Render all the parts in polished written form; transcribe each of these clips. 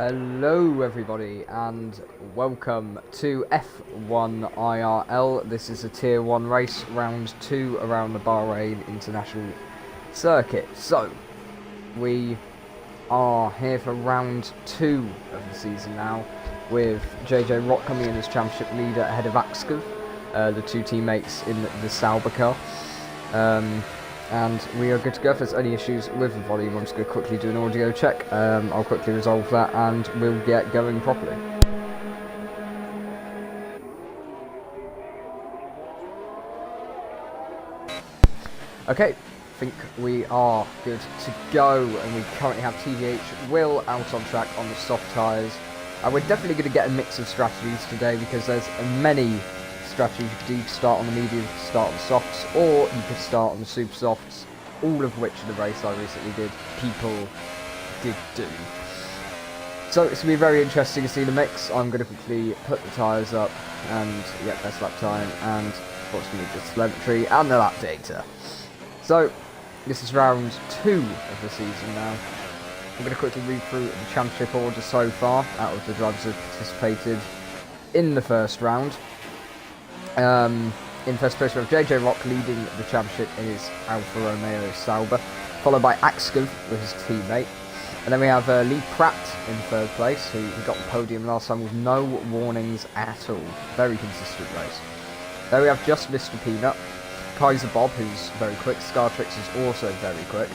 Hello everybody and welcome to F1 IRL. This is a tier 1 race, round 2 around the Bahrain International Circuit. So, we are here for round 2 of the season now, with JJ Rock coming in as championship leader ahead of Axkov, the two teammates in the Sauber car. And we are good to go. If there's any issues with the volume, I'm just going to quickly do an audio check. I'll quickly resolve that and we'll get going properly. Okay, I think we are good to go, and we currently have TVH Will out on track on the soft tyres. We're definitely going to get a mix of strategies today, because there's many strategies you could do. You could start on the mediums, start on the softs, or you could start on the super softs, all of which in the race I recently did, people did do. So it's going to be very interesting to see the mix. I'm going to quickly put the tyres up and get best lap time, and of course we need the telemetry and the lap data. So this is round 2 of the season now. I'm going to quickly read through the championship order so far out of the drivers who have participated in the first round. In first place we have JJ Rock leading the championship in his Alfa Romeo Sauber, followed by Axkov with his teammate. And then we have Lee Pratt in third place, who got the podium last time with no warnings at all. Very consistent race. There we have Just Mr. Peanut, Kaiser Bob, who's very quick, Scartrix is also very quick,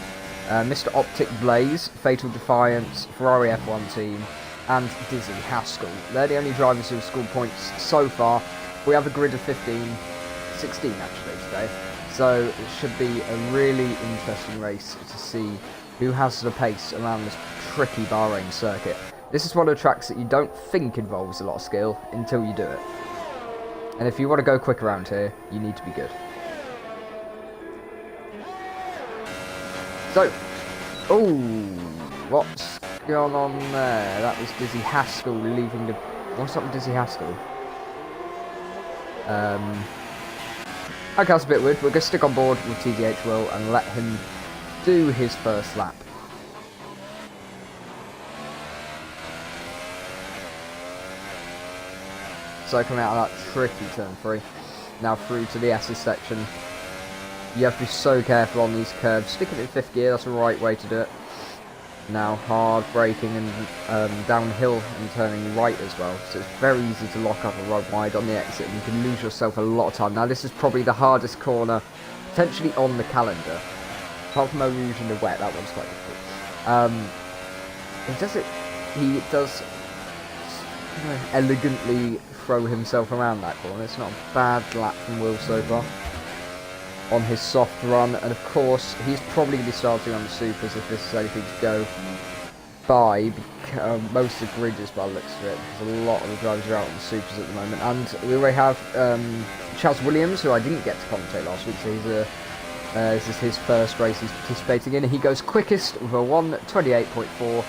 Mr. Optic Blaze, Fatal Defiance, Ferrari F1 team, and Dizzy Haskell. They're the only drivers who have scored points so far. We have a grid of 16 actually today, so it should be a really interesting race to see who has the pace around this tricky Bahrain circuit. This is one of the tracks that you don't think involves a lot of skill until you do it. And if you want to go quick around here, you need to be good. So, what's going on there? That was Dizzy Haskell leaving the... What's up with Dizzy Haskell? Okay, that's a bit weird. We're going to stick on board with TDH Will and let him do his first lap. So coming out of that tricky turn 3, now through to the S's section. You have to be so careful on these curves. Stick it in 5th gear, that's the right way to do it. Now hard braking and downhill and turning right as well, so it's very easy to lock up a run wide on the exit, and you can lose yourself a lot of time. Now this is probably the hardest corner potentially on the calendar, apart from Eau Rouge in the wet. That one's quite difficult. He does elegantly throw himself around that corner. It's not a bad lap from Will so far on his soft run, and of course he's probably going to be starting on the supers if this is anything to go by, because most of the grid is by the looks of it, because a lot of the drivers are out on the supers at the moment. And we already have Charles Williams, who I didn't get to commentate last week, so he's this is his first race he's participating in. He goes quickest with a 1:28.4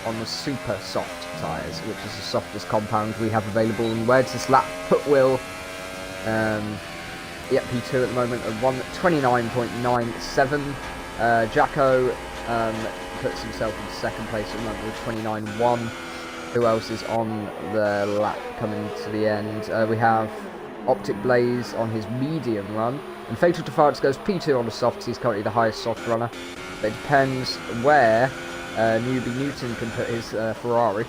on the super soft tyres, which is the softest compound we have available. And where does this lap put Will? Yep, P2 at the moment at 1:29.97. Jacko puts himself in 2nd place at the moment with 29.1. Who else is on the lap coming to the end? We have Optic Blaze on his medium run, and Fatal Defiance goes P2 on the softs. He's currently the highest soft runner. It depends where Newbie Newton can put his Ferrari,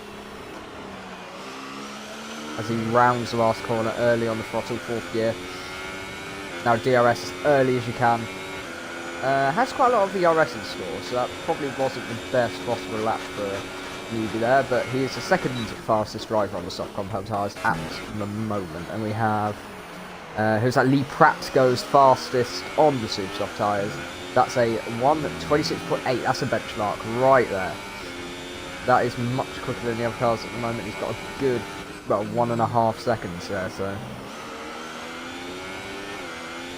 as he rounds the last corner early on the throttle, 4th gear. Now DRS as early as you can. Has quite a lot of DRS in store, so that probably wasn't the best possible lap for Newbie there, but he is the 2nd fastest driver on the soft compound tyres at the moment. And we have, who's that? Lee Pratt goes fastest on the super soft tyres. That's a 1:26.8, that's a benchmark right there. That is much quicker than the other cars at the moment. He's got a good, well, 1.5 seconds there, so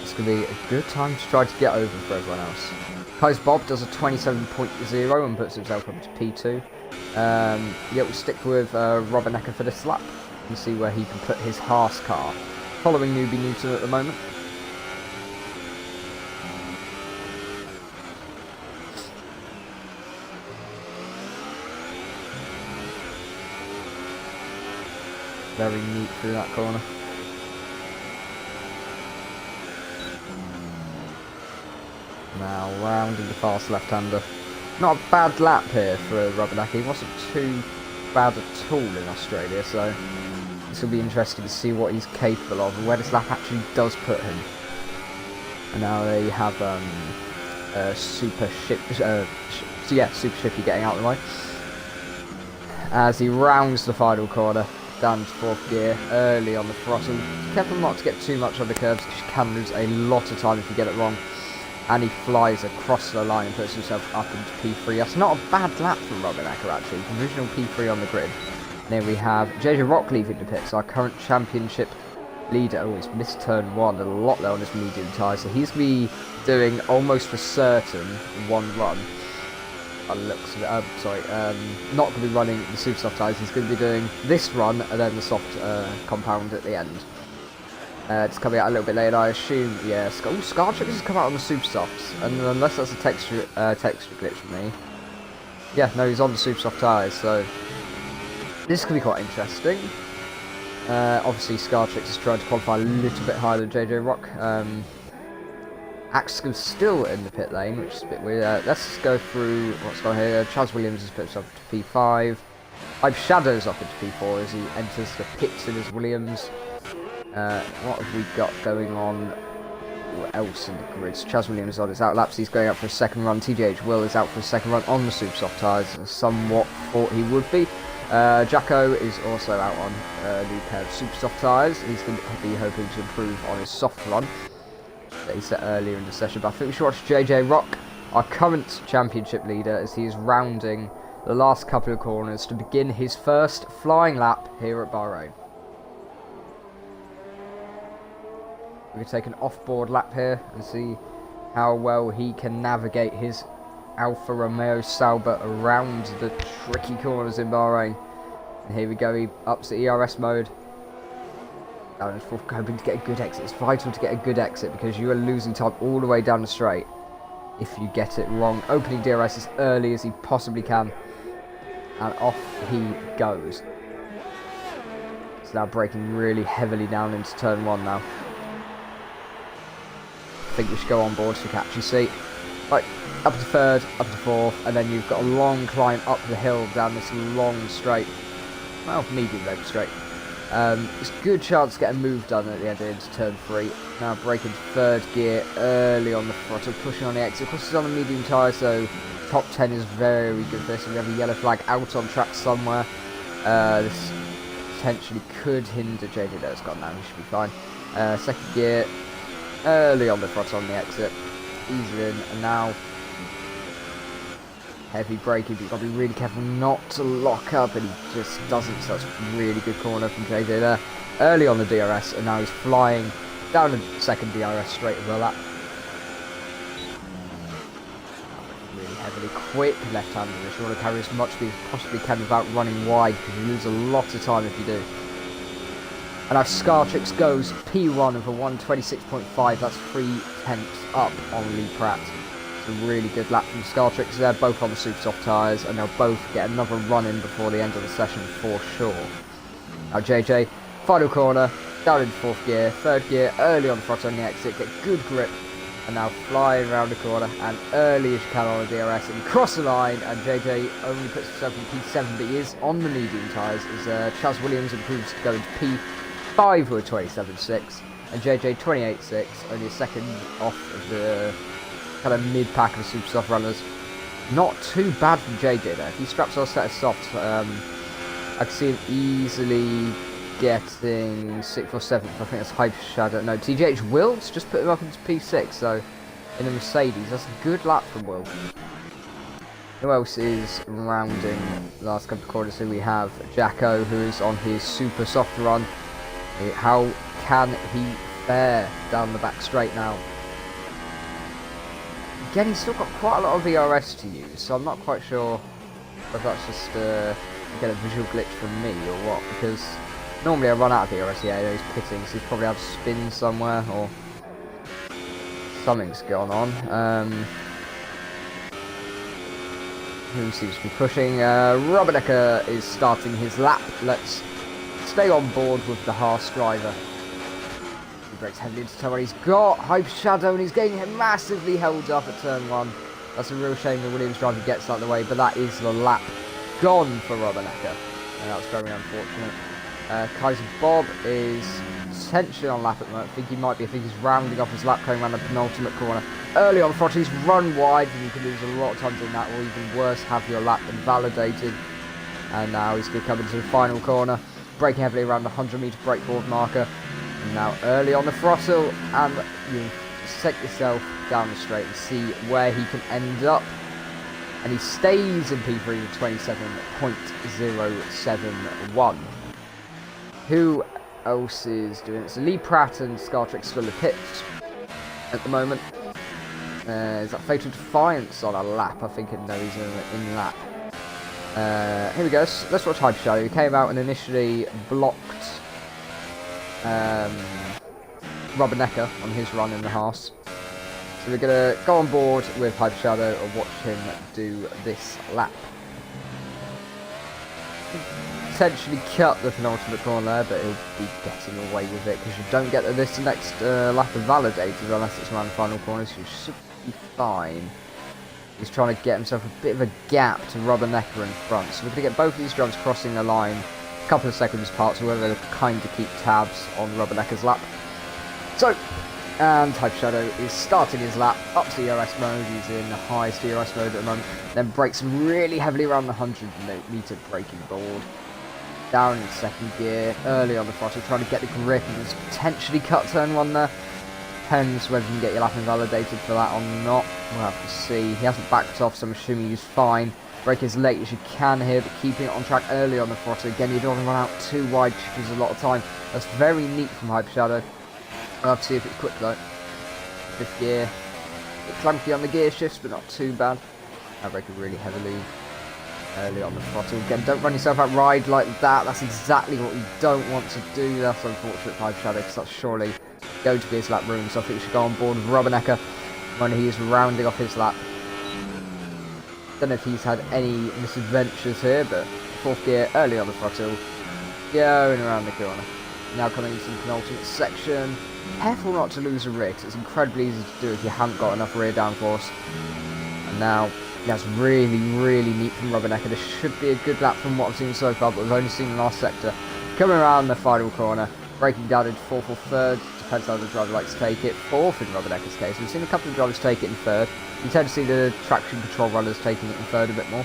it's going to be a good time to try to get over for everyone else. Kaiser Bob does a 27.0 and puts himself up to P2. Yeah, we'll stick with Robin Ecker for this lap and see where he can put his Haas car, following Newbie Newton at the moment. very neat through that corner. Now rounding the fast left-hander. Not a bad lap here for Rubbernecker. He wasn't too bad at all in Australia, so this will be interesting to see what he's capable of and where this lap actually does put him. And now they have Super Shippy getting out of the way as he rounds the final corner down to 4th gear early on the throttle. Careful not to get too much on the curves because you can lose a lot of time if you get it wrong. And he flies across the line and puts himself up into P3. That's not a bad lap from Rubbernecker actually. Provisional P3 on the grid. And then we have JJ Rock leaving the pits, our current championship leader. Oh, he's missed turn 1 a lot there on his medium tyre, so he's going to be doing almost for certain one run. Looks of it, not going to be running the super soft tyres. He's going to be doing this run and then the soft compound at the end. It's coming out a little bit later, I assume. Yeah, Scartrix has come out on the super softs, and unless that's a texture glitch for me. Yeah, no, he's on the super soft tyres, so this could be quite interesting. Obviously, Scartrix is trying to qualify a little bit higher than JJ Rock. Axel's still in the pit lane, which is a bit weird. Let's go through what's going on here. Chaz Williams has put himself to P5. Hype Shadow's up into P4 as he enters the pits in his Williams. What have we got going on? What else in the grids? Chaz Williams on his outlaps. He's going out for a second run. TJH Will is out for a second run on the super soft tyres. Somewhat thought he would be. Jacko is also out on a new pair of super soft tyres. He's going to be hoping to improve on his soft run that he set earlier in the session. But I think we should watch JJ Rock, our current championship leader, as he is rounding the last couple of corners to begin his first flying lap here at Bahrain. We can take an off-board lap here and see how well he can navigate his Alfa Romeo Sauber around the tricky corners in Bahrain. And here we go, he ups the ERS mode. Hoping to get a good exit. It's vital to get a good exit because you are losing time all the way down the straight if you get it wrong. Opening DRS as early as he possibly can. And off he goes. It's now braking really heavily down into turn 1 now. I think we should go on board so we can actually see. Right, up to 3rd, up to 4th, and then you've got a long climb up the hill down this long straight. Well, medium low straight. It's a good chance to get a move done at the end into turn 3. Now braking 3rd gear early on the throttle, pushing on the exit. Of course, it's on a medium tyre, so top 10 is very good for this. And we have a yellow flag out on track somewhere. This potentially could hinder JJ. No, it's gone now. He should be fine. 2nd gear early on the throttle on the exit. Easy in, and now heavy braking, but you've got to be really careful not to lock up, and he just doesn't, so that's a really good corner from JJ there. Early on the DRS, and now he's flying down the 2nd DRS straight of the lap. Really heavily quick left-hander. You want to carry as much speed as possibly can without running wide, because you lose a lot of time if you do. And now Scartrix goes P1 of a 126.5, that's 3/10 up on Lee Pratt. It's a really good lap from Scartrix. They're both on the super soft tyres, and they'll both get another run in before the end of the session for sure. Now JJ, final corner, down in 4th gear, 3rd gear, early on the throttle on the exit, get good grip, and now flying around the corner, and early as you can on the DRS, and cross the line, and JJ only puts himself in P7, but he is on the medium tyres, as Chaz Williams improves to go into P5 with a 27.6, and JJ 28.6, only a second off of the kind of mid-pack of the super soft runners. Not too bad from JJ there. If he straps on a set of softs, I can see him easily getting 6th or 7th. I think that's Hype Shadow. No, TJH Will's just put him up into P6, so in the Mercedes. That's a good lap from Will. Who else is rounding the last couple of corners? So we have Jacko, who is on his super soft run. How can he fare down the back straight now? Again, he's still got quite a lot of ERS to use, so I'm not quite sure if that's just again, a visual glitch from me or what, because normally I run out of ERS. Yeah, he's pitting, so he's probably had to spin somewhere, or something's going on. Who seems to be pushing? Rubbernecker is starting his lap. Let's stay on board with the Haas driver. He brakes heavily into turn 1. He's got Hype Shadow and he's getting massively held up at turn 1. That's a real shame the Williams driver gets out of the way, but that is the lap gone for Rubbernecker. And that's very unfortunate. Kaiser Bob is essentially on lap at the moment. I think he's rounding off his lap going around the penultimate corner. Early on front, he's run wide and you can lose a lot of times in that, or even worse, have your lap invalidated. And now he's going to come into the final corner, braking heavily around the 100-metre breakboard marker. And now early on the throttle, and you set yourself down the straight and see where he can end up. And he stays in P3 with 27.071. Who else is doing it? So Lee Pratt and Scar Trek still in the pits at the moment. Is that Fatal Defiance on a lap? I think no, he's in lap. Here we go. Let's watch Hype Shadow. He came out and initially blocked Rubbernecker on his run in the Haas. So we're going to go on board with Hype Shadow and watch him do this lap. Potentially cut the penultimate corner there, but he'll be getting away with it because you don't get this next lap invalidated unless it's around the final corner, so you should be fine. He's trying to get himself a bit of a gap to Rubbernecker in front, so we're going to get both of these drivers crossing the line a couple of seconds apart, so we're going to kind of keep tabs on Rubbernecker's lap. So, and Hype Shadow is starting his lap up to DRS mode. He's in the highest DRS mode at the moment, then brakes really heavily around the 100-metre braking board. Down in second gear, early on the throttle, trying to get the grip and just potentially cut turn 1 there. Depends whether you can get your lap invalidated for that or not. We'll have to see. He hasn't backed off, so I'm assuming he's fine. Brake as late as you can here, but keeping it on track early on the throttle. Again, you don't want to run out too wide, which is a lot of time. That's very neat from Hype Shadow. We'll have to see if it's quick though. Fifth gear. A bit clunky on the gear shifts, but not too bad. I brake really heavily. Early on the throttle. Again, don't run yourself out ride like that. That's exactly what you don't want to do. That's unfortunate for Hype Shadow because that's surely going to be his lap room. So I think we should go on board with Rubbernecker when he is rounding off his lap. Don't know if he's had any misadventures here, but fourth gear, early on the throttle. Going around the corner. Now coming into the penultimate section. Careful not to lose a rear because it's incredibly easy to do if you haven't got enough rear downforce. And now that's really, really neat from Rubbernecker. This should be a good lap from what I've seen so far, but we've only seen the last sector. Coming around the final corner, braking down in fourth or third. Depends how the driver likes to take it. Fourth in Rubbernecker's case. We've seen a couple of drivers take it in third. You tend to see the traction control runners taking it in third a bit more.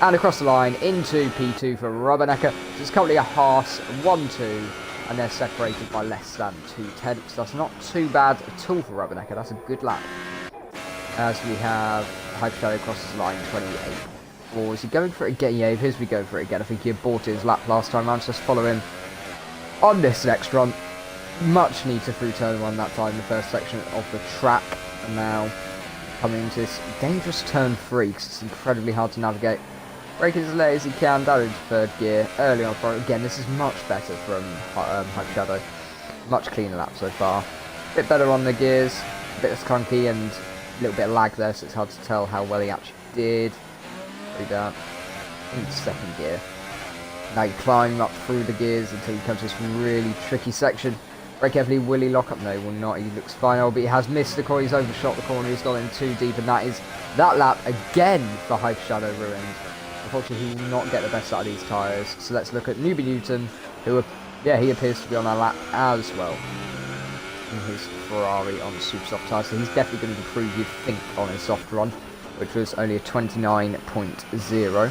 And across the line into P2 for Rubbernecker. So it's currently a Haas 1-2, and they're separated by less than 2/10. That's not too bad at all for Rubbernecker. That's a good lap. As we have Hype Shadow crosses the line 28. Or is he going for it again? Yeah, he appears to be going for it again. I think he aborted his lap last time round, so let's follow him on this next run. Much neater through turn 1 that time, the first section of the track. And now coming into this dangerous turn 3 because it's incredibly hard to navigate. Braking as late as he can, down into third gear, early on front. Again, this is much better from Hype Shadow. Much cleaner lap so far. Bit better on the gears, a bit less clunky and a little bit of lag there, so it's hard to tell how well he actually did. Pretty down into second gear. Now you climb up through the gears until he comes to this really tricky section. Brake heavily, will he lock up? No, he will not. He looks fine, but he has missed the corner. He's overshot the corner. He's gone in too deep, and that is that lap again for Hype Shadow ruined. Unfortunately, he will not get the best out of these tyres. So let's look at Newbie Newton, who, yeah, he appears to be on our lap as well in his Ferrari on super soft tyres. So he's definitely going to improve, you'd think, on his soft run, which was only a 29.0,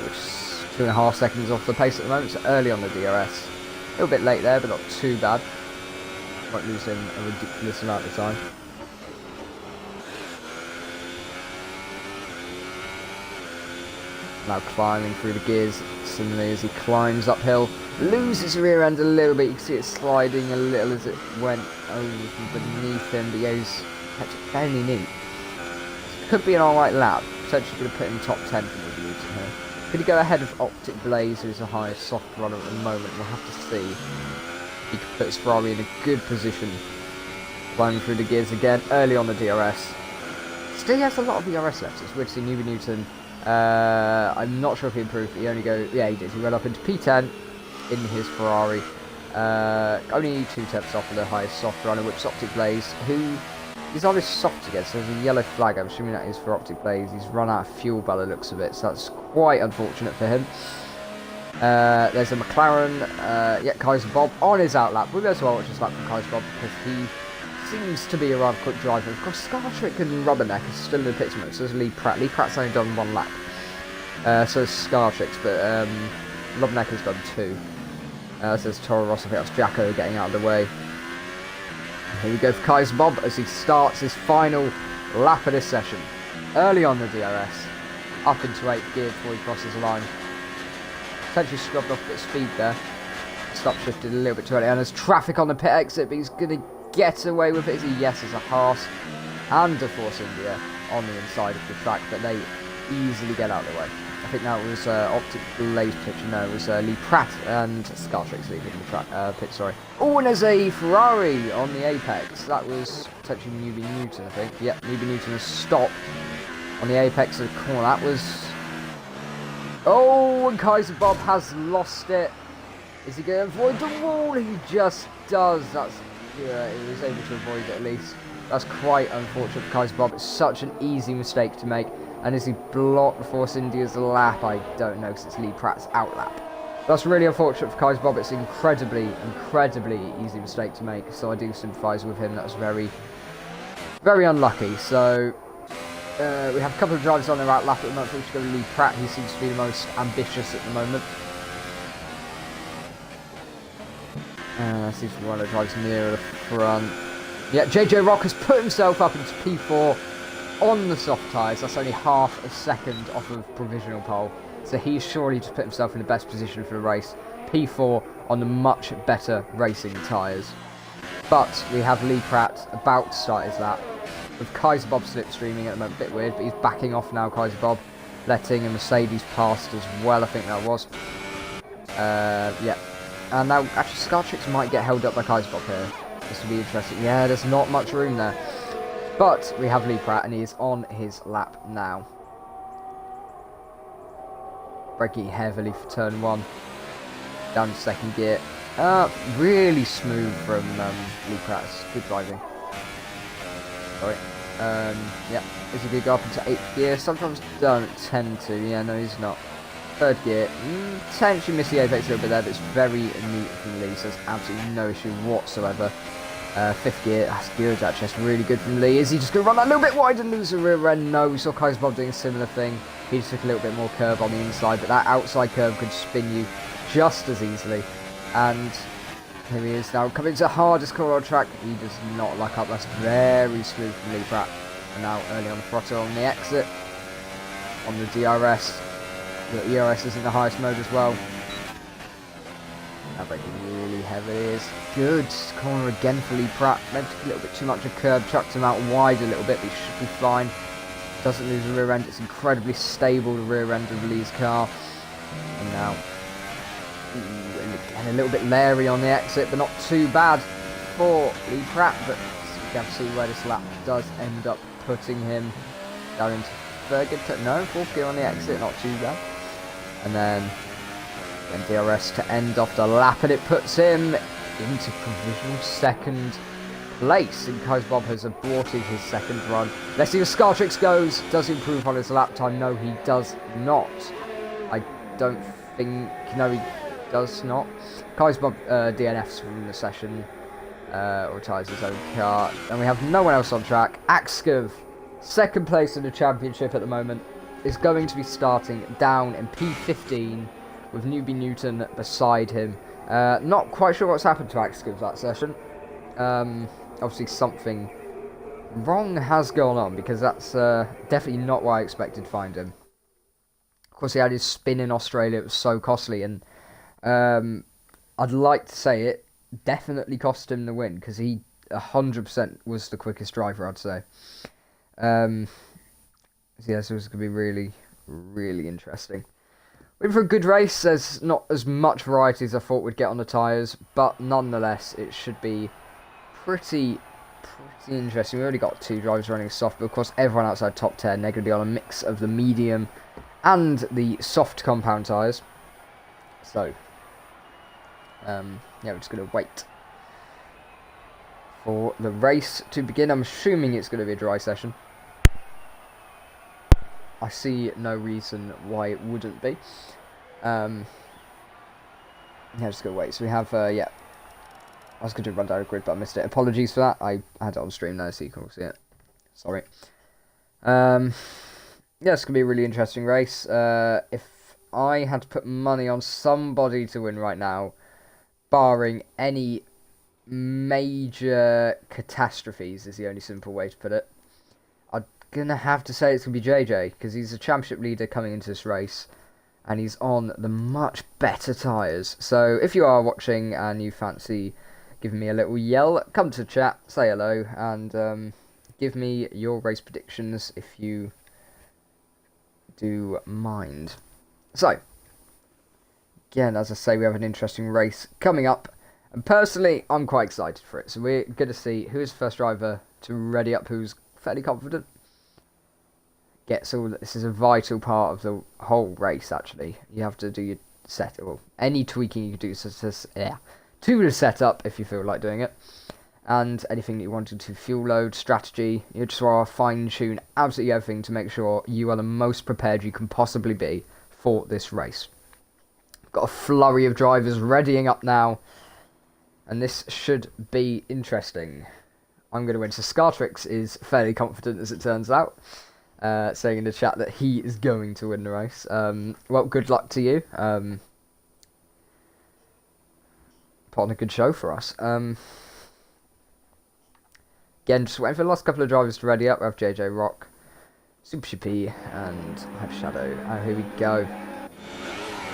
which is 2.5 seconds off the pace at the moment. So early on the DRS. A little bit late there, but not too bad. Won't lose him a ridiculous amount of time. Now climbing through the gears, similarly as he climbs uphill. Loses the rear end a little bit, you can see it sliding a little as it went over from beneath him, but yeah, he's fairly neat. Could be an alright lap, potentially going to put him top 10 for the Newton here. Could he go ahead of Optic Blaze, who's the highest soft runner at the moment? We'll have to see. He could put his Ferrari in a good position. Climbing through the gears again, early on the DRS. Still he has a lot of DRS left, it's weird to see Newbie Newton. I'm not sure if he improved, but he only yeah he did. He went up into P10, in his Ferrari. Only 2 tenths off of the highest soft runner, which is Optic Blaze, who is on his soft again, so there's a yellow flag. I'm assuming that is for Optic Blaze. He's run out of fuel by the looks of it, so that's quite unfortunate for him. There's a McLaren, yeah, Kaiser Bob on his outlap. We'll go to watch this lap from Kaiser Bob because he seems to be a rather quick driver. Of course, Scartrick and Rubberneck is still in the pits mode, so there's Lee Pratt. Lee Pratt's only done 1 lap. So is Scartrick's, but Rubberneck has done 2. So there's Toro Rosso, I think that's Jacko getting out of the way. Here we go for Kaiser Bob as he starts his final lap of this session. Early on the DRS, up into 8th gear before he crosses the line. Potentially scrubbed off a bit of speed there. Stop shifted a little bit too early, and there's traffic on the pit exit, but he's going to get away with it. Is he? Yes, there's a Haas and a Force India on the inside of the track, but they easily get out of the way. I think that was Optic Blaze pitch. No, it was Lee Pratt and Scartrick's leaving the track pit. Sorry. Oh, and there's a Ferrari on the apex. That was potentially Newbie Newton, I think. Yep, Newbie Newton has stopped on the apex of the corner. That was. Oh, and Kaiser Bob has lost it. Is he going to avoid the wall? He just does. That's. Yeah, he was able to avoid it at least. That's quite unfortunate for Kaiser Bob. It's such an easy mistake to make. And as he blocked Force India's lap, I don't know, because it's Lee Pratt's outlap. That's really unfortunate for Kaiser Bob. It's an incredibly easy mistake to make. So I do sympathise with him. That was very, very unlucky. So we have a couple of drivers on their outlap at the moment. We'll go to Lee Pratt. He seems to be the most ambitious at the moment. Seems to be one of the drivers nearer the front. Yeah, JJ Rock has put himself up into P4 on the soft tyres. That's only half a second off of provisional pole. So he's surely just put himself in the best position for the race. P4 on the much better racing tyres. But we have Lee Pratt about to start his lap. With Kaiser Bob slipstreaming at the moment. A bit weird, but he's backing off now, Kaiser Bob. Letting a Mercedes past as well, I think that was. Yeah. And now, actually, Scartrix might get held up by Kaiser Bob here. This will be interesting. Yeah, there's not much room there. But we have Lee Pratt, and he is on his lap now. Braking heavily for turn 1. Down to 2nd gear. Really smooth from Lee Pratt. Good driving. Sorry. Yeah. Is he going to go up into 8th gear? Sometimes don't tend to. Yeah, no, he's not. 3rd gear, potentially miss the apex a little bit there, but it's very neat from Lee, so there's absolutely no issue whatsoever. 5th gear, that's good actually, that's really good from Lee. Is he just going to run that a little bit wide and lose the rear end? No, we saw Kaiser Bob doing a similar thing. He just took a little bit more curve on the inside, but that outside curve could spin you just as easily. And here he is now, coming to the hardest corner on track. He does not luck up, that's very smooth from Lee Pratt. And now early on the throttle on the exit, on the DRS. The ERS is in the highest mode as well. Now braking really heavy is good. Corner again for Lee Pratt. Maybe took a little bit too much of curb, chucked him out wide a little bit, but he should be fine. Doesn't lose the rear end. It's incredibly stable, the rear end of Lee's car. And now, and again a little bit leery on the exit, but not too bad for Lee Pratt. But you can see where this lap does end up putting him down into 3rd gear. No, 4th gear on the exit, not too bad. And then DRS to end off the lap, and it puts him into provisional 2nd place. And Kaiser Bob has aborted his 2nd run. Let's see if Scartrix goes. Does he improve on his lap time? No, he does not. I don't think... No, he does not. Kaiser Bob DNFs from the session. Retires his own car. And we have no one else on track. Axkov, 2nd place in the championship at the moment, is going to be starting down in P15 with Newbie Newton beside him. Not quite sure what's happened to Axkov that session. Obviously something wrong has gone on, because that's definitely not what I expected to find him. Of course, he had his spin in Australia. It was so costly, and I'd like to say it definitely cost him the win, because he 100% was the quickest driver, I'd say. So yeah, so it's going to be really, really interesting. Waiting for a good race. There's not as much variety as I thought we'd get on the tyres, but nonetheless, it should be pretty interesting. We already got 2 drivers running soft, but of course everyone outside top 10, they're going to be on a mix of the medium and the soft compound tyres. So Yeah, we're just going to wait for the race to begin. I'm assuming it's going to be a dry session. I see no reason why it wouldn't be. Yeah, just going to wait. So we have, yeah. I was going to run down a grid, but I missed it. Apologies for that. I had it on stream now, so you can all see it. Sorry. Yeah, it's going to be a really interesting race. If I had to put money on somebody to win right now, barring any major catastrophes, is the only simple way to put it, I'm going to have to say it's going to be JJ, because he's a championship leader coming into this race, and he's on the much better tyres. So if you are watching and you fancy giving me a little yell, come to chat, say hello, and give me your race predictions if you do mind. So, again, as I say, we have an interesting race coming up, and personally, I'm quite excited for it. So we're going to see who's the first driver to ready up, who's fairly confident. Gets all. This is a vital part of the whole race, actually. You have to do your set, or any tweaking you do to the setup if you feel like doing it. And anything that you wanted to fuel load, strategy, you just want to fine-tune absolutely everything to make sure you are the most prepared you can possibly be for this race. Got a flurry of drivers readying up now, and this should be interesting. I'm going to win. So Scartrix is fairly confident, as it turns out, saying in the chat that he is going to win the race. Well, good luck to you. Put on a good show for us. Again, just waiting for the last couple of drivers to ready up. We have JJ Rock, Super Shippy, and Hyper Shadow. And here we go.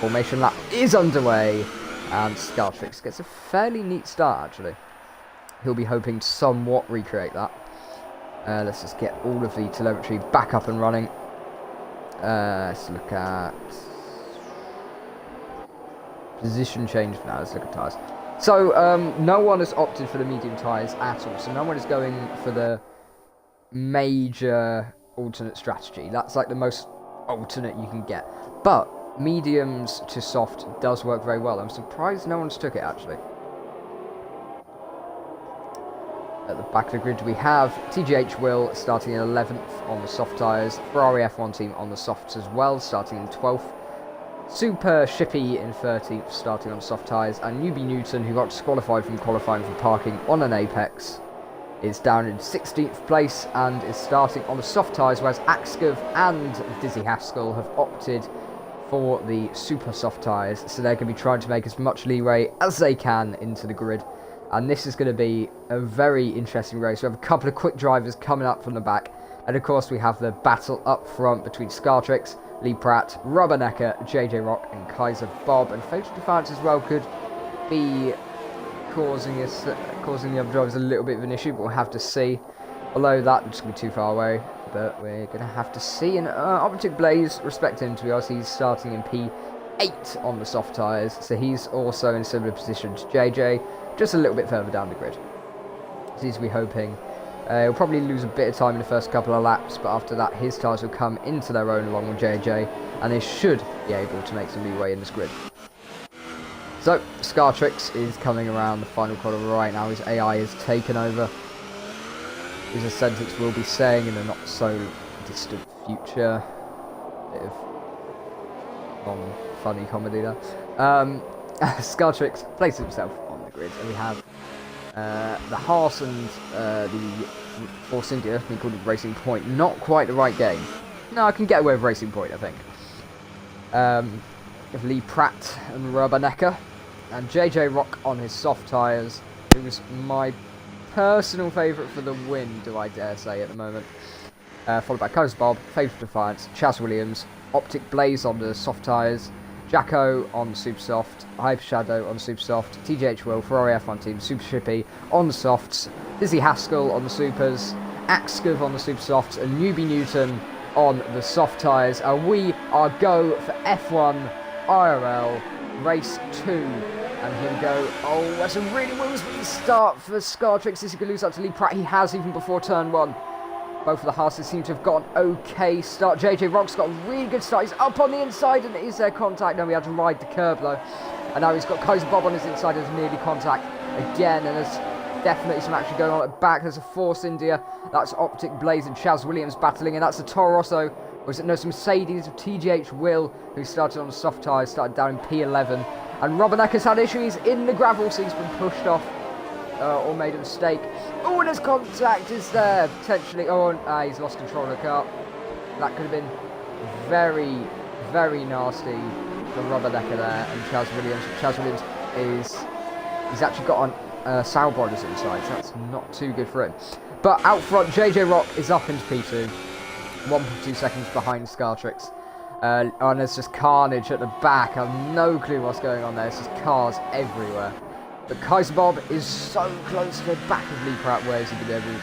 Formation lap is underway, and Scartrix gets a fairly neat start, actually. He'll be hoping to somewhat recreate that. Let's just get all of the telemetry back up and running. Let's look at position change for now. Let's look at tyres. So, no one has opted for the medium tyres at all. So no one is going for the major alternate strategy. That's like the most alternate you can get. But mediums to soft does work very well. I'm surprised no one's took it, actually. At the back of the grid we have TGH Will starting in 11th on the soft tyres. Ferrari F1 team on the softs as well, starting in 12th. Super Shippy in 13th, starting on soft tyres, and Newbie Newton, who got disqualified from qualifying for parking on an Apex, is down in 16th place and is starting on the soft tyres, whereas Axkov and Dizzy Haskell have opted for the super soft tyres, so they're going to be trying to make as much leeway as they can into the grid, and this is going to be a very interesting race. We have a couple of quick drivers coming up from the back, and of course we have the battle up front between Scartrix, Lee Pratt, Rubbernecker, JJ Rock, and Kaiser Bob. And Fatal Defiance as well could be causing the other drivers a little bit of an issue, but we'll have to see. Although that's going to be too far away, but we're going to have to see. And Optic Blaze, respect him to be honest, he's starting in P8 on the soft tyres, so he's also in a similar position to JJ, just a little bit further down the grid. So he's going to be hoping. He'll probably lose a bit of time in the first couple of laps, but after that his tyres will come into their own along with JJ, and they should be able to make some leeway in this grid. So, Scartrix is coming around the final corner right now. His AI is taken over. Is a sentence we'll be saying in a not so distant future. Bit of non-funny comedy there. Scartrix places himself on the grid, and we have the Haas and the Force India, being called Racing Point. Not quite the right game. No, I can get away with Racing Point, I think. Of Lee Pratt and Rubbernecker, and JJ Rock on his soft tyres, who was my personal favourite for the win, do I dare say, at the moment. Followed by Kaiser Bob, Fatal Defiance, Chaz Williams, Optic Blaze on the soft tyres, Jacko on Super Soft, Hyper Shadow on Super Soft, TGH Will, Ferrari F1 team, Super Shippy on the softs, Dizzy Haskell on the supers, Axkov on the super softs, and Newbie Newton on the soft tyres. And we are go for F1 IRL race 2. And here we go. Oh, that's a really Williams start for Scartrix. This is going to lose out to Lee Pratt. He has even before turn 1. Both of the Haas seem to have got an okay start. JJ Rock's got a really good start. He's up on the inside, and is there contact? No, he had to ride the curb though. And now he's got Kaiser Bob on his inside. There's nearly contact again, and there's definitely some action going on at the back. There's a Force India. That's Optic Blaze and Chaz Williams battling, and that's a Toro Rosso. Or is it no, some Mercedes of TGH Will, who started on soft tyres, started down in P11. And Rubberneck's had issues in the gravel, so he's been pushed off. Or made a mistake. Oh, and his contact is there, potentially. Oh, and he's lost control of the car. That could have been very, very nasty for Rubbernecker there. And Chaz Williams. Chaz Williams he's actually got on Soundboarders inside, so that's not too good for him. But out front, JJ Rock is up into P2. 1.2 seconds behind Scartrix. And there's just carnage at the back. I have no clue what's going on there. There's just cars everywhere. But Kaiser Bob is so close to the back of Lee Pratt, where he's going to be able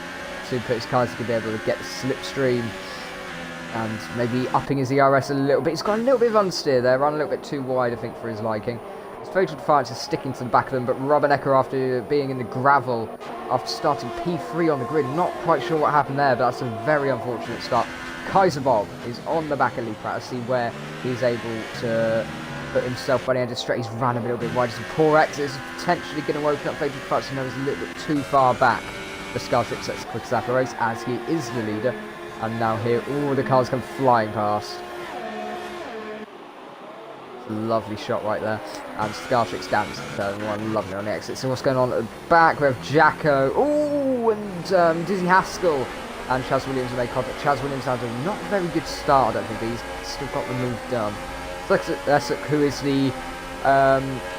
to put his cars to be able to get the slipstream and maybe upping his ERS a little bit. He's got a little bit of understeer there, run a little bit too wide, I think, for his liking. His Fatal Defiance is sticking to the back of them, but Rubbernecker, after being in the gravel, after starting P3 on the grid, not quite sure what happened there, but that's a very unfortunate start. Kaiser Bob is on the back of Lee Pratt to see where he's able to put himself by the end of the straight. He's ran a little bit wide. It's a poor exit. It's potentially going to open up Fatal Defiance. He knows he's a little bit too far back. The Scartrix sets a quick start for race as he is the leader. And now here, all the cars come flying past. Lovely shot right there. And Scartrix down to third one. Lovely on the exit. So what's going on at the back? We have Jacko. Oh, and Dizzy Haskell. And Chaz Williams made contact. Chaz Williams had a not very good start, I don't think, but he's still got the move done. So that's who are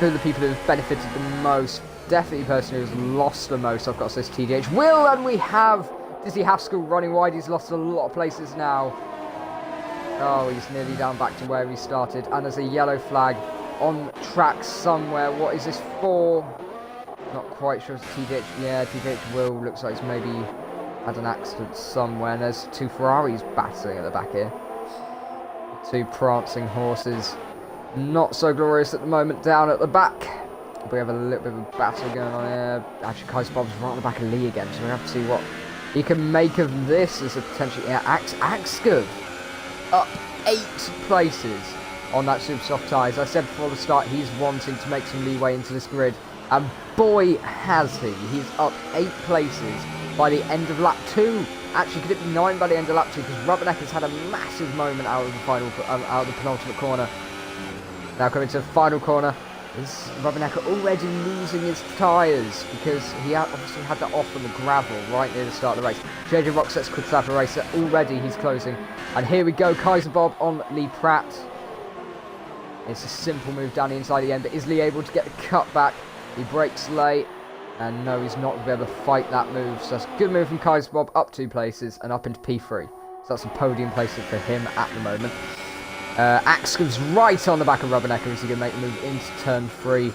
the people who have benefited the most. Definitely the person who has lost the most, I've got to say, TDH Will, and we have Dizzy Haskell running wide. He's lost a lot of places now. Oh, he's nearly down back to where he started. And there's a yellow flag on track somewhere. What is this for? Not quite sure. It's TDH. Yeah, TDH Will looks like he's maybe had an accident somewhere. And there's two Ferraris battling at the back here. Two prancing horses. Not so glorious at the moment down at the back. We have a little bit of a battle going on here. Actually, Kaiser Bob's right on the back of Lee again, so we have to see what he can make of this as a potentially Axgov up 8 places on that super soft tyre. As I said before the start, he's wanting to make some leeway into this grid, and boy has he. He's up 8 places by the end of lap 2. Actually, could it be 9 by the end of lap 2? Because Rubbernecker's had a massive moment out of the penultimate corner. Now coming to the final corner. Is Rubbernecker already losing his tyres? Because he obviously had that off on the gravel right near the start of the race. JJ Rock sets quick start for the race. Already he's closing. And here we go. Kaiser Bob on Lee Pratt. It's a simple move down the inside of the end. But is Lee able to get the cut back? He brakes late. And no, he's not going to be able to fight that move. So that's a good move from Kaiser Bob. Up 2 places and up into P3. So that's a podium placement for him at the moment. Axcom's right on the back of Rubbernecker. Is he going to make the move into turn 3?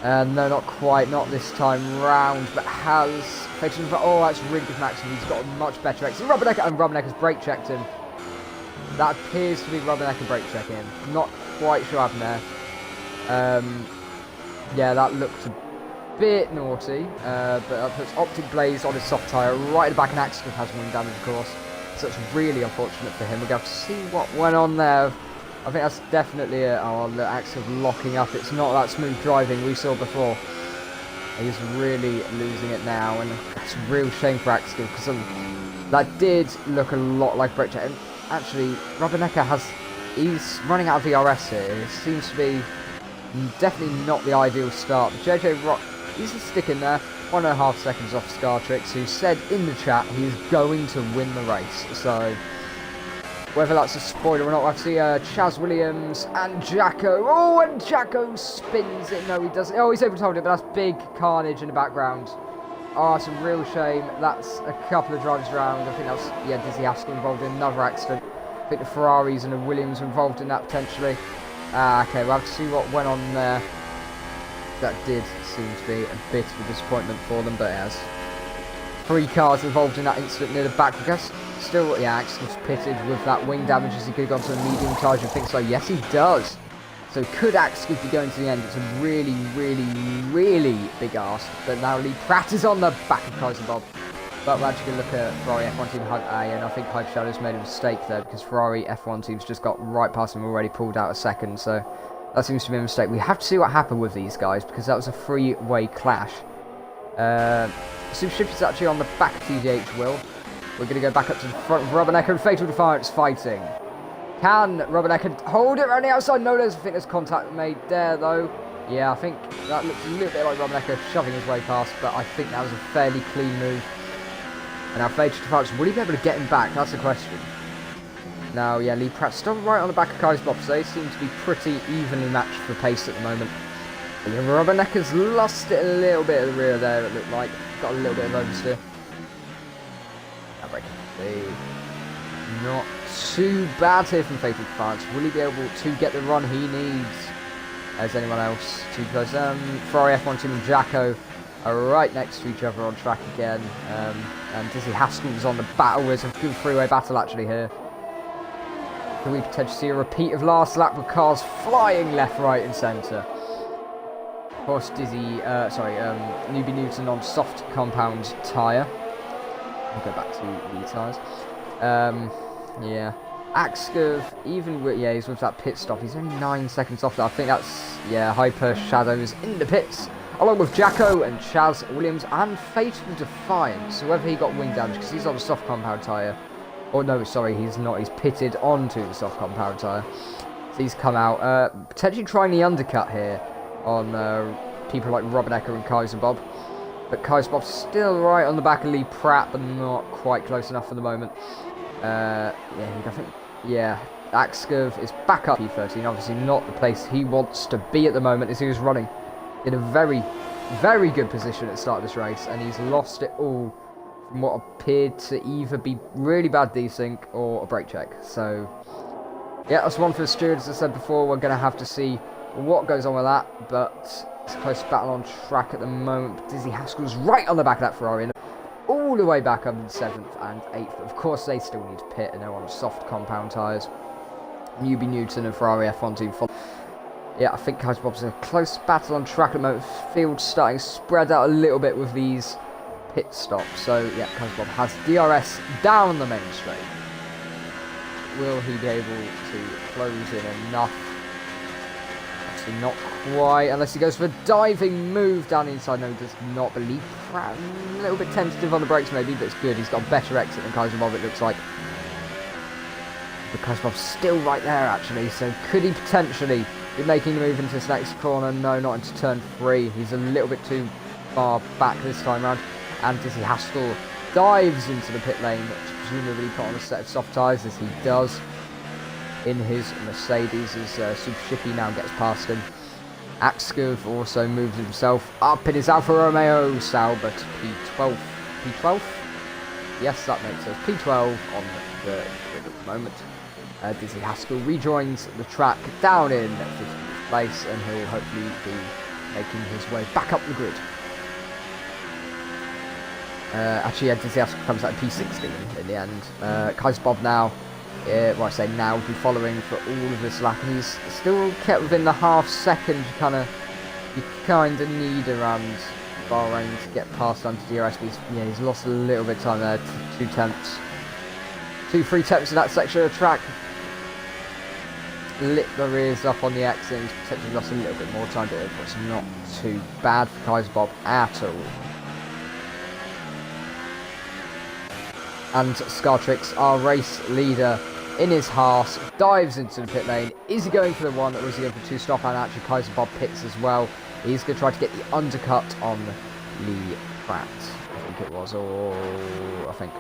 No, not quite. Not this time round. But has... Oh, that's really good from Axcom. He's got a much better exit. Rubbernecker, and Rubernecker's brake checked him. That appears to be Rubbernecker brake checking him. Not quite sure what happened there. Yeah, that looked a bit naughty. But that puts Optic Blaze on his soft tyre right at the back, and Axcom has one damage, of course. So it's really unfortunate for him. We're going to have to see what went on there. I think that's definitely it. Oh, the axe of locking up. It's not that smooth driving we saw before. He's really losing it now, and that's a real shame for Axel, because that did look a lot like brake check. And actually, Rubbernecker he's running out of VRS here. It seems to be definitely not the ideal start. But JJ Rock, he's sticking there. 1.5 seconds off Scartrix, who said in the chat he's going to win the race. So, whether that's a spoiler or not, we'll have to see Chaz Williams and Jacko. Oh, and Jacko spins it. No, he doesn't. Oh, he's able to hold it, but that's big carnage in the background. Oh, it's a real shame. That's a couple of drives around. I think that was, yeah, Dizzy Haskell involved in another accident. I think the Ferraris and the Williams were involved in that potentially. Okay, we'll have to see what went on there. That did seem to be a bit of a disappointment for them, but it has 3 cars involved in that incident near the back. I guess still, yeah, Axel's pitted with that wing damage. As he could have gone to a medium charge and think so. Yes, he does. So could Axel be going to the end? It's a really, really, really big ask. But now Lee Pratt is on the back of Kaiser Bob. But we're actually going to look at Ferrari F1 team Hype A, and I think Hype Shadow's made a mistake there because Ferrari F1 team's just got right past him, already pulled out a second, so that seems to be a mistake. We have to see what happened with these guys because that was a three-way clash. Super Ship is actually on the back of TDH Will. We're going to go back up to the front of Rubbernecker and Fatal Defiance fighting. Can Rubbernecker hold it around the outside? No, there's fitness contact made there though. Yeah, I think that looks a little bit like Rubbernecker shoving his way past, but I think that was a fairly clean move. And now Fatal Defiance, will he be able to get him back? That's the question. Now, yeah, Lee Pratt's still right on the back of Kai's Bob, so they seem to be pretty evenly matched for pace at the moment. But yeah, Rubbernecker's lost it a little bit at the rear there, it looked like. Got a little bit of oversteer. Now breaking speed. Not too bad here from Fatal Defiance. Will he be able to get the run he needs? As anyone else too close? Ferrari F1 team and Jacko are right next to each other on track again. And Dizzy Haskell's on the battle. There's a good three-way battle actually here. Can we potentially see a repeat of last lap with cars flying left, right and centre? Of course, Newbie Newton on soft compound tyre. We'll go back to the tyres. Yeah. Axcurve, even with, yeah, he's with that pit stop. He's only 9 seconds off that. I think that's, yeah, Hyper Shadows in the pits. Along with Jacko and Chaz Williams and Fatal Defiance. Whoever he got wing damage because he's on a soft compound tyre. Oh no, sorry, he's not. He's pitted onto the soft compound tyre. So he's come out. Potentially trying the undercut here on people like Rubbernecker and Kaiser Bob. But Kaiser Bob's still right on the back of Lee Pratt, but not quite close enough for the moment. Yeah, Axcurve is back up P13. Obviously not the place he wants to be at the moment as he was running in a very, very good position at the start of this race. And he's lost it all from what appeared to either be really bad desync or a brake check. So, yeah, that's one for the steward. As I said before, we're going to have to see what goes on with that. But it's a close battle on track at the moment. Dizzy Haskell's right on the back of that Ferrari. All the way back up in 7th and 8th. Of course, they still need to pit, and they're on soft compound tyres. Newbie Newton and Ferrari F1 team follow. Yeah, I think Kaiser Bob's in a close battle on track at the moment. Field's starting to spread out a little bit with these pit stops. So, yeah, Kaiser Bob has DRS down the main straight. Will he be able to close in enough? Actually, not quite, unless he goes for a diving move down the inside. No, he does not believe. A little bit tentative on the brakes maybe, but it's good. He's got a better exit than Kaiser Bob, it looks like. But Kaiser Bob's still right there, actually. So could he potentially be making the move into this next corner? No, not into turn 3. He's a little bit too far back this time around. And Dizzy Haskell dives into the pit lane, which presumably put on a set of soft tyres, as he does in his Mercedes, as Super Shippy now gets past him. Axcurve also moves himself up in his Alfa Romeo Sauber to P12. P12? Yes, that makes sense. P12 on the grid at the moment. Dizzy Haskell rejoins the track down in 50th place, and he'll hopefully be making his way back up the grid. Actually, yeah, Dizzy Haskell comes out P16 in the end. Kaiser Bob now, well, I say now, will be following for all of this lap. He's still kept within the half second you kind of need around Bahrain to get past onto DRS. But he's lost a little bit of time there. 2 tenths. 2-3 tenths in that section of the track. Lit the rears up on the exit. He's potentially lost a little bit more time, but it's not too bad for Kaiser Bob at all. And Scartrix, our race leader, in his Haas, dives into the pit lane. Is he going for the one, or is he going for 2 stop? And actually Kaiser Bob pits as well. He's going to try to get the undercut on Lee Pratt, I think it was, or I think.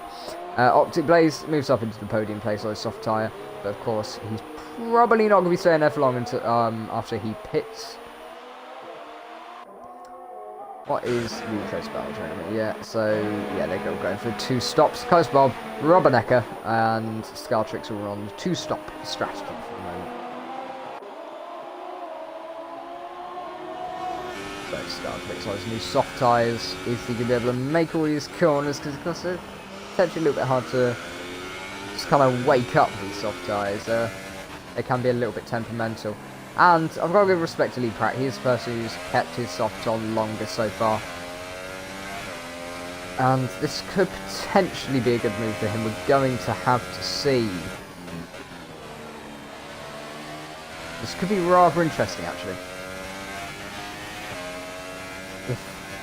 Optic Blaze moves up into the podium place on his soft tyre, but of course he's probably not going to be staying there for long until, after he pits. What is the close battle tournament? Yeah, so yeah, they're going for 2 stops. Kaiser Bob, Rubbernecker, and Scartrix are on 2-stop strategy for the moment. So Scartrix on his new soft tyres. Is he going to be able to make all these corners? Because of course it's potentially a little bit hard to just kind of wake up these soft tyres. They can be a little bit temperamental. And I've got to give respect to Lee Pratt. He's the person who's kept his soft on longer so far. And this could potentially be a good move for him. We're going to have to see. This could be rather interesting, actually.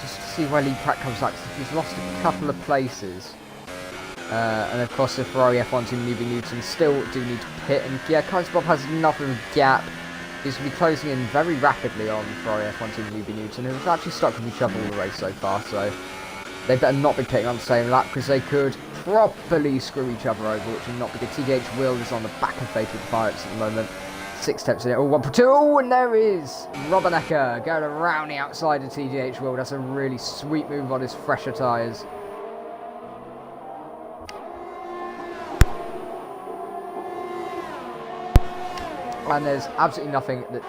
Just to see where Lee Pratt comes back. He's lost a couple of places. And of course, the Ferrari F1 team, Newby Newton, still do need to pit. And yeah, Kaiser Bob has enough of a gap. He's going to be closing in very rapidly on Ferrari F1 team, Newby Newton, who have actually stuck with each other all the race so far. So they better not be pitting on the same lap, because they could properly screw each other over, which would not be good. TDH Will is on the back of Fatal Defiance at the moment. 6 steps in it. Oh, 1.2. Oh, and there is Robinacker going around the outside of TDH Will. That's a really sweet move on his fresher tyres. And there's absolutely nothing that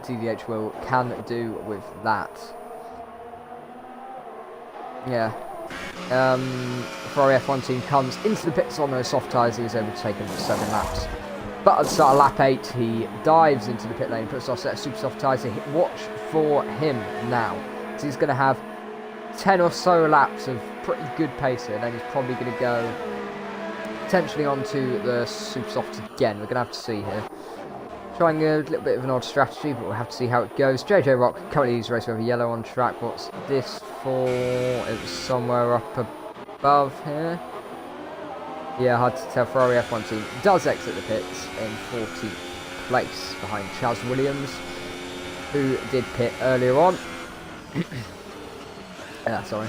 TDH Will can do with that. Yeah. Ferrari F1 team comes into the pits on those soft tyres. He was able to take him for 7 laps. But at the start of lap 8, he dives into the pit lane, puts off a set of super soft tyres. Watch for him now. So he's going to have 10 or so laps of pretty good pace here. Then he's probably going to go potentially onto the super softs again. We're going to have to see here. Trying a little bit of an odd strategy, but we'll have to see how it goes. JJ Rock currently is racing over yellow on track. What's this for? It was somewhere up above here. Yeah, hard to tell. Ferrari F1 team does exit the pits in 14th place behind Chaz Williams, who did pit earlier on. Sorry.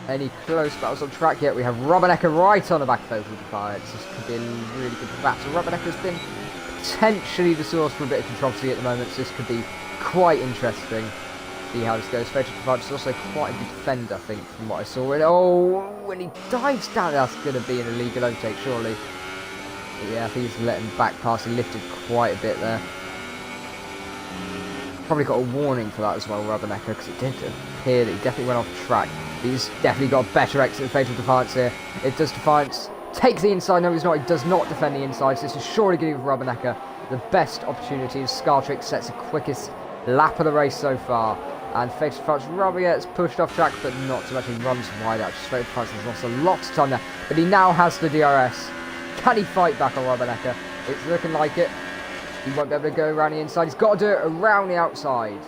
Any close battles on track yet? We have Robinacker right on the back of Fatal Defiance. This could be a really good battle. Robinacker's been potentially the source for a bit of controversy at the moment, so this could be quite interesting. See how this goes. Fatal Defiance is also quite a good defender, I think, from what I saw. Oh, when he dives down, that's going to be an illegal overtake, surely. Yeah, I think he's letting back pass. He lifted quite a bit there. Probably got a warning for that as well, Robinacker, because it did appear that he definitely went off track. He's definitely got a better exit of Fatal Defiance here. It does Defiance take the inside. No, he's not. He does not defend the inside. So this is surely going to give Robinacker the best opportunity. Scartrick sets the quickest lap of the race so far. And Fatal Defiance, Robbie gets pushed off track, but not too much. He runs wide out. Fatal Defiance has lost a lot of time there. But he now has the DRS. Can he fight back on Robinacker? It's looking like it. He won't be able to go around the inside. He's got to do it around the outside.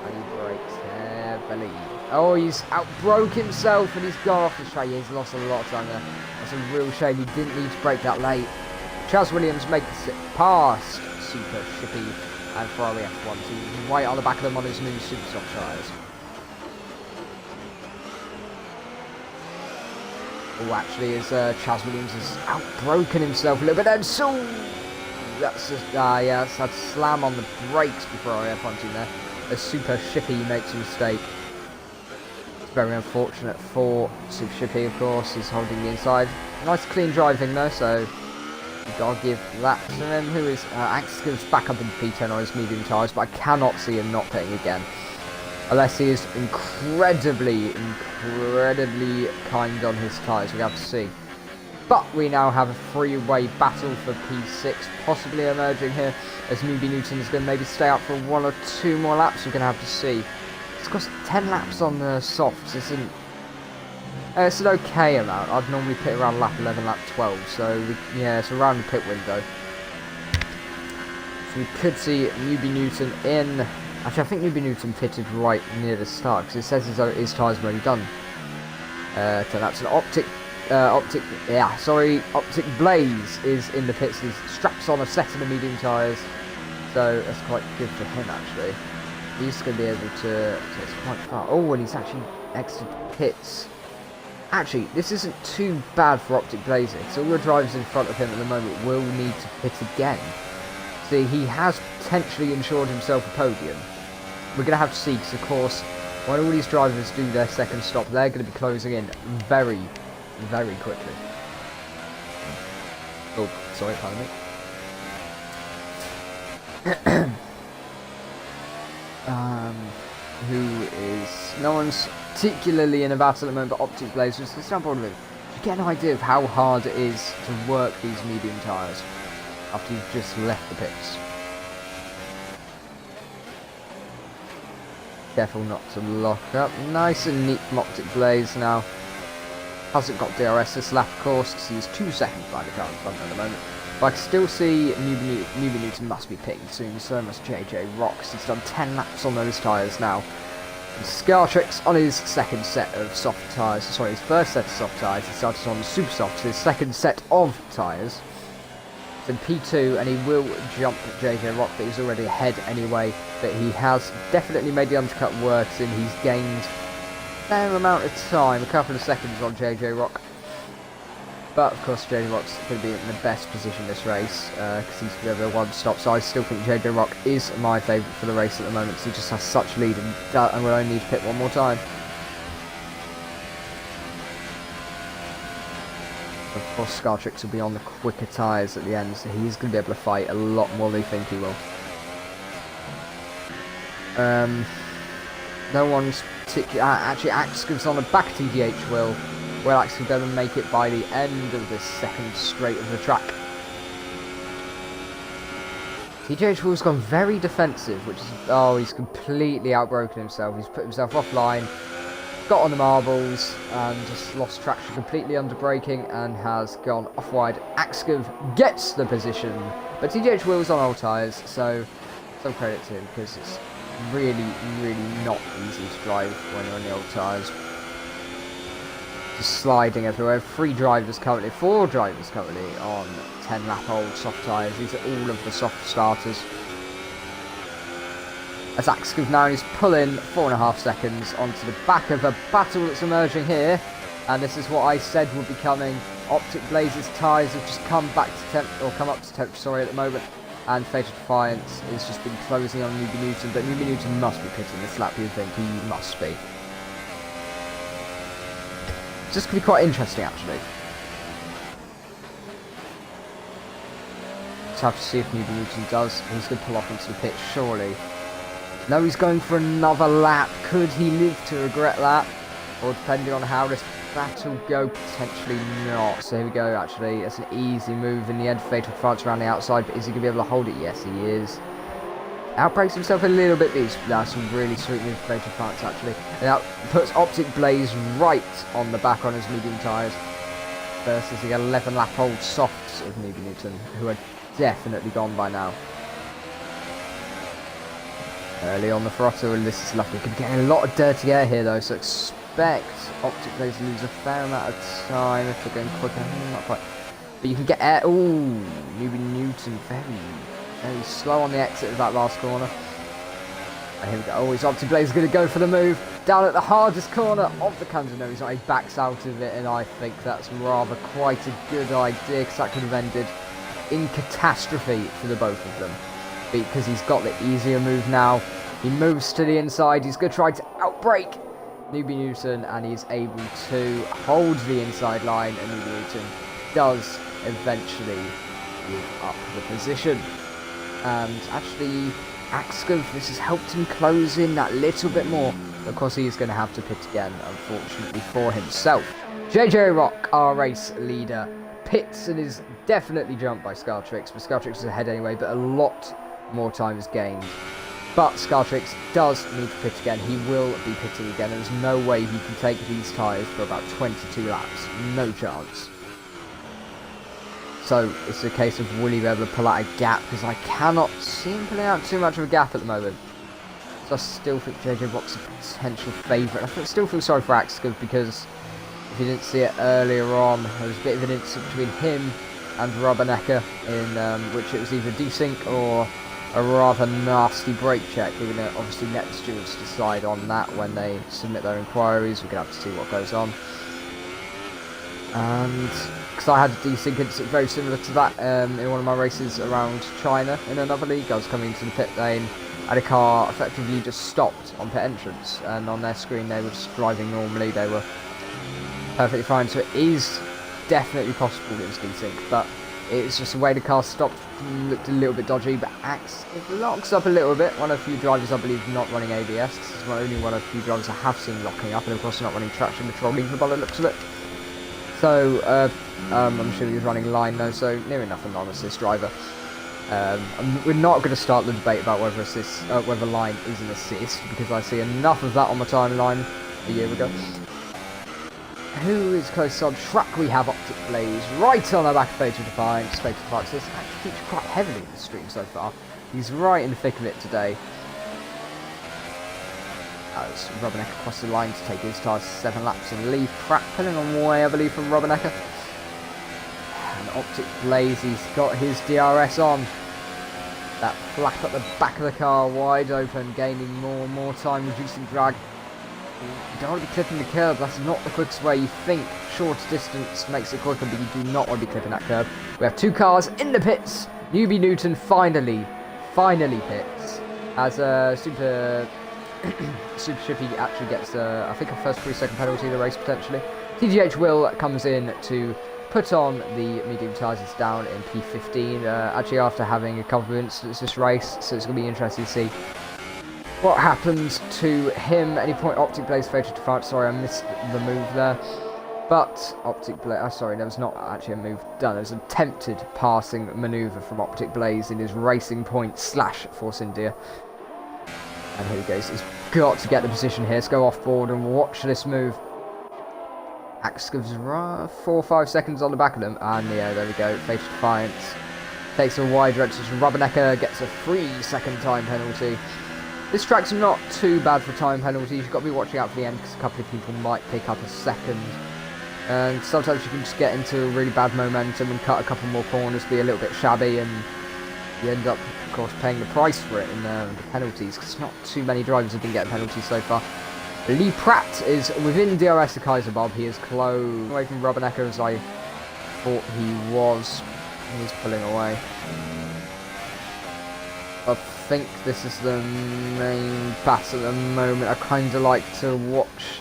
And he brakes heavily. Oh, he's outbroke himself and he's gone off the track. He's lost a lot of time there. That's a real shame. He didn't need to brake that late. Charles Williams makes it past Super Shippy and Ferrari F1 team right on the back of them on his new super soft tyres. Oh, actually, as Charles Williams has outbroken himself a little bit, and so that's just, that's had to slam on the brakes before Ferrari F1 team there. As Super Shippy makes a mistake. It's very unfortunate for Super Shippy, of course. He's holding the inside. Nice clean driving though, so you've got to give that to him. Who is Axe goes back up in P10 on his medium tyres, but I cannot see him not pitting again. Unless he is incredibly kind on his tyres. We have to see. But we now have a three-way battle for P6 possibly emerging here, as Newby Newton is going to maybe stay out for 1 or 2 more laps. We're going to have to see. It's got 10 laps on the softs. It's an okay amount. I'd normally pit around lap 11, lap 12. So it's around the pit window. So we could see Newby Newton in. Actually, I think Newby Newton pitted right near the start, because it says his tyres are already done. So that's an Optic Blaze is in the pits. He straps on a set of the medium tyres, so that's quite good for him actually. He's going to be able to it's quite far. Oh, and he's actually exited pits. Actually, this isn't too bad for Optic Blaze, because all the drivers in front of him at the moment will need to pit again. See, he has potentially ensured himself a podium. We're going to have to see, because of course, when all these drivers do their second stop, they're going to be closing in very quickly. Oh, sorry, pardon me. No one's particularly in a battle at the moment, but Optic Blaze, just let's jump on with it. You get an idea of how hard it is to work these medium tyres after you've just left the pits. careful not to lock up. Nice and neat from Optic Blaze now. Hasn't got DRS this lap, of course, because he's 2 seconds behind the car in front at the moment. But I can still see Newbie Newton must be pitting soon, so must JJ Rocks. He's done 10 laps on those tyres now. And Scartrix on his second set of soft tyres, sorry, his first set of soft tyres. He started on the super softs, his second set of tyres. In P2, and he will jump JJ Rock, but he's already ahead anyway. But he has definitely made the undercut work, and he's gained a fair amount of time, a couple of seconds on JJ Rock. But of course, JJ Rock's going to be in the best position this race because he's going to have a one-stop. So I still think JJ Rock is my favourite for the race at the moment, because he just has such lead and will only need to pit one more time. Of course, Scartrix will be on the quicker tyres at the end, so he's going to be able to fight a lot more than they think he will. No one's particularly... actually, Axcov's on a back TDH will actually be able to make it by the end of this second straight of the track. TDH Will's gone very defensive, which is... oh, he's completely outbroken himself. He's put himself offline. Got on the marbles and just lost traction completely under braking and has gone off wide. Axcov gets the position, but TJH Will's on old tyres, so some credit to him, because it's really not easy to drive when you're on the old tyres. Just sliding everywhere. 4 drivers currently on 10 lap old soft tyres. These are all of the soft starters. As Axcov now is pulling 4.5 seconds onto the back of a battle that's emerging here, and this is what I said would be coming. Optic Blaze's tyres have just come up to temp, sorry, at the moment, and Fatal Defiance has just been closing on Newbie Newton, but Newbie Newton must be pitting this lap, you think. He must be. It's just going to be quite interesting, actually. Just have to see if Newbie Newton does. He's going to pull off into the pitch, surely. No, he's going for another lap. Could he live to regret that? Or depending on how this battle go, potentially not. So here we go, actually. It's an easy move in the end. Fatal Defiance around the outside, but is he going to be able to hold it? Yes, he is. Outbreaks himself a little bit. That's some really sweet move for Fatal Defiance, actually. And that puts Optic Blaze right on the back on his medium tyres versus the 11 lap old softs of Newbie Newton, who are definitely gone by now. Early on the throttle, and this is lovely. Could be getting a lot of dirty air here though, so expect Optic Blaze to lose a fair amount of time if they're going quicker. Not quite. But you can get air. Ooh, Newbie Newton very slow on the exit of that last corner. And here we go. Oh, his Optic Blaze is going to go for the move. Down at the hardest corner of the Kansas. No, he's not. He backs out of it, and I think that's rather quite a good idea, because that could have ended in catastrophe for the both of them. Because he's got the easier move now. He moves to the inside. He's going to try to outbrake Newbie Newton, and he's able to hold the inside line, and Newbie Newton does eventually give up the position. And actually, Axcov, this has helped him close in that little bit more. Of course, he is going to have to pit again, unfortunately for himself. JJ Rock, our race leader, pits and is definitely jumped by Scartrix, but Scartrix is ahead anyway, but a lot more time is gained. But Scartrix does need to pit again. He will be pitting again. There's no way he can take these tyres for about 22 laps. No chance. So it's a case of will he be able to pull out a gap, because I cannot see him pulling out too much of a gap at the moment. So I still think JJ Rock's a potential favourite. I still feel sorry for Axcov, because if you didn't see it earlier on, there was a bit of an incident between him and Rubbernecker, in which it was either desync or a rather nasty brake check. We're going to obviously let the stewards decide on that when they submit their inquiries. We're going to have to see what goes on. And because I had a desync incident very similar to that in one of my races around China in another league, I was coming into the pit lane and a car effectively just stopped on pit entrance, and on their screen they were just driving normally. They were perfectly fine, so it is definitely possible it was desync, but it's just the way the car stopped looked a little bit dodgy. But it locks up a little bit. One of the few drivers I believe not running ABS. This is only one of the few drivers I have seen locking up, and of course not running traction control either by the looks of it. So I'm sure he was running line though, so near enough anonymous, this driver. We're not going to start the debate about whether whether line is an assist, because I see enough of that on my timeline a year ago. Who is close on track? We have Optic Blaze right on the back of Fatal Defiance. Fatal Defiance has actually featured quite heavily in the stream so far. He's right in the thick of it today. As Rubbernecker across the line to take his time 7 laps in the lead. Pratt pulling on way, I believe, from Rubbernecker. And Optic Blaze, he's got his DRS on. That flap at the back of the car, wide open, gaining more and more time, reducing drag. You don't want to be clipping the curb, that's not the quickest way. You think shorter distance makes it quicker, but you do not want to be clipping that curb. We have 2 cars in the pits. Newbie Newton finally pits. As Super Shippy actually gets, I think, a first 3-second penalty in the race, potentially. TGH Will comes in to put on the medium tyres. It's down in P15, actually after having a couple of incidents this race, so it's going to be interesting to see what happens to him. At any point, Optic Blaze Fatal Defiance. Sorry, I missed the move there. But Optic Blaze, sorry, there was not actually a move done. There was an attempted passing manoeuvre from Optic Blaze in his Racing Point / Force India. And here he goes. He's got to get the position here. Let's go off board and watch this move. Axe gives 4 or 5 seconds on the back of them. And yeah, there we go. Fatal Defiance takes a wide direction. Rubbernecker gets a 3-second time penalty. This track's not too bad for time penalties. You've got to be watching out for the end, because a couple of people might pick up a second. And sometimes you can just get into really bad momentum and cut a couple more corners, be a little bit shabby, and you end up, of course, paying the price for it in the penalties, because not too many drivers have been getting penalties so far. Lee Pratt is within DRS of Kaiser Bob. He is close away from Rubbernecker as I thought he was. He's pulling away. I think this is the main battle at the moment. I kind of like to watch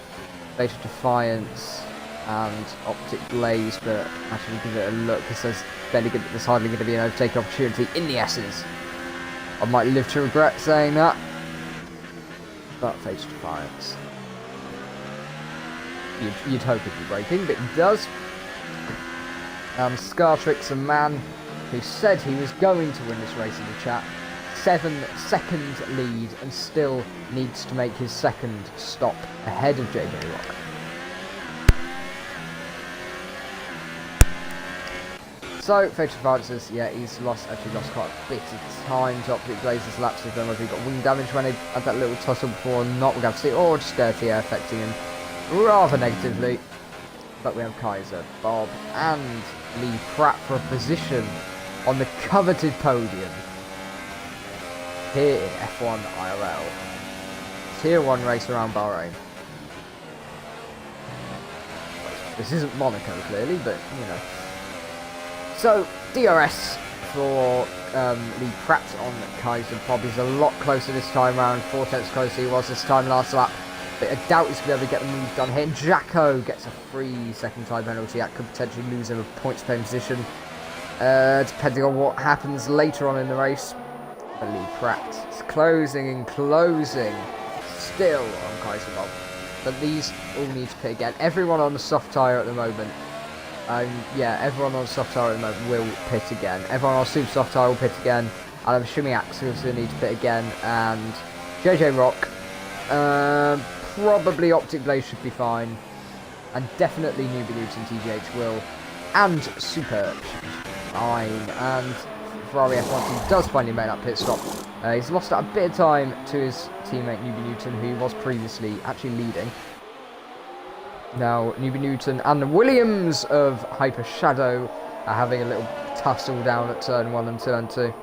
Fatal Defiance and Optic Blaze, but actually give it a look, because there's hardly going to be an overtaking opportunity in the S's. I might live to regret saying that, but Fatal Defiance. You'd hope it'd be breaking, but it does. Scartrick's a man who said he was going to win this race in the chat. 7-second lead, and still needs to make his second stop ahead of JJ Rock. So, Fatal Defiance, yeah, he's actually lost quite a bit of time to Optic Blaze's laps. I don't know if he got wing damage when he had that little tussle before or not. We're going to see, or just dirty air affecting him rather negatively. But we have Kaiser, Bob, and Lee Pratt for a position on the coveted podium here in F1 IRL. Tier 1 race around Bahrain. This isn't Monaco, clearly, but, you know. So, DRS for Lee Pratt on Kaiser Bob. He's a lot closer this time round, 4/10 closer he was this time last lap. But I doubt he's going to be able to get the move done here. Jacko gets a 3-second time penalty. That could potentially lose him a points paying position, depending on what happens later on in the race. But Lee Pratt is closing and closing still on Kaiser Bob. But these all need to pit again. Everyone on the soft tyre at the moment. Yeah, everyone on soft tyre at the moment will pit again. Everyone on super soft tyre will pit again. And I'm assuming Axel's going to need to pit again. And JJ Rock. Probably Optic Blaze should be fine. And definitely Newbie Newton, TGH will. And Super should be fine. And Ferrari F1 team does finally make that pit stop. He's lost a bit of time to his teammate Newbie Newton, who was previously actually leading. Now, Newbie Newton and the Williams of Hyper Shadow are having a little tussle down at turn 1 and turn 2.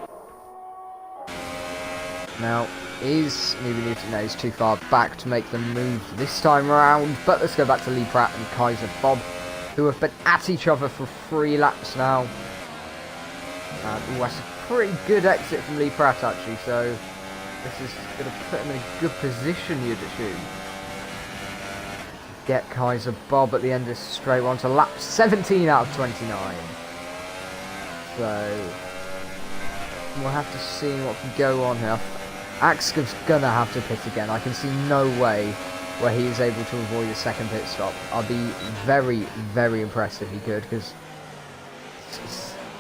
Now, is Newbie Newton? No, he's too far back to make the move this time around. But let's go back to Lee Pratt and Kaiser Bob, who have been at each other for 3 laps now. Ooh, that's a pretty good exit from Lee Pratt, actually. So this is going to put him in a good position, you'd assume. Get Kaiser Bob at the end of this straight one to lap 17 out of 29. So we'll have to see what can go on here. Axcov's gonna have to pit again. I can see no way where he is able to avoid a second pit stop. I'd be very, very impressed if he could, because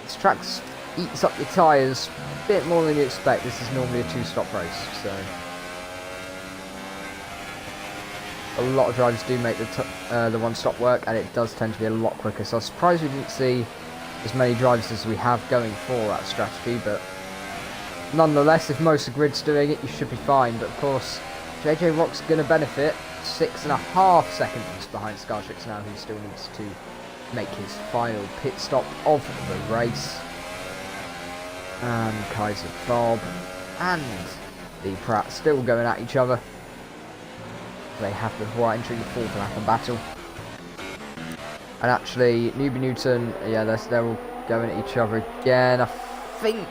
this track's eats up your tyres a bit more than you expect. This is normally a 2-stop race, so a lot of drivers do make the 1-stop work, and it does tend to be a lot quicker. So I'm surprised we didn't see as many drivers as we have going for that strategy, but nonetheless, if most of the grid's doing it, you should be fine. But of course, JJ Rock's going to benefit 6.5 seconds behind Scartrix now, who still needs to make his final pit stop of the race. And Kaiser Bob and Lee Pratt still going at each other. They have before entering the 4th lap of battle. And actually, Newbie Newton, yeah, they're all going at each other again. I think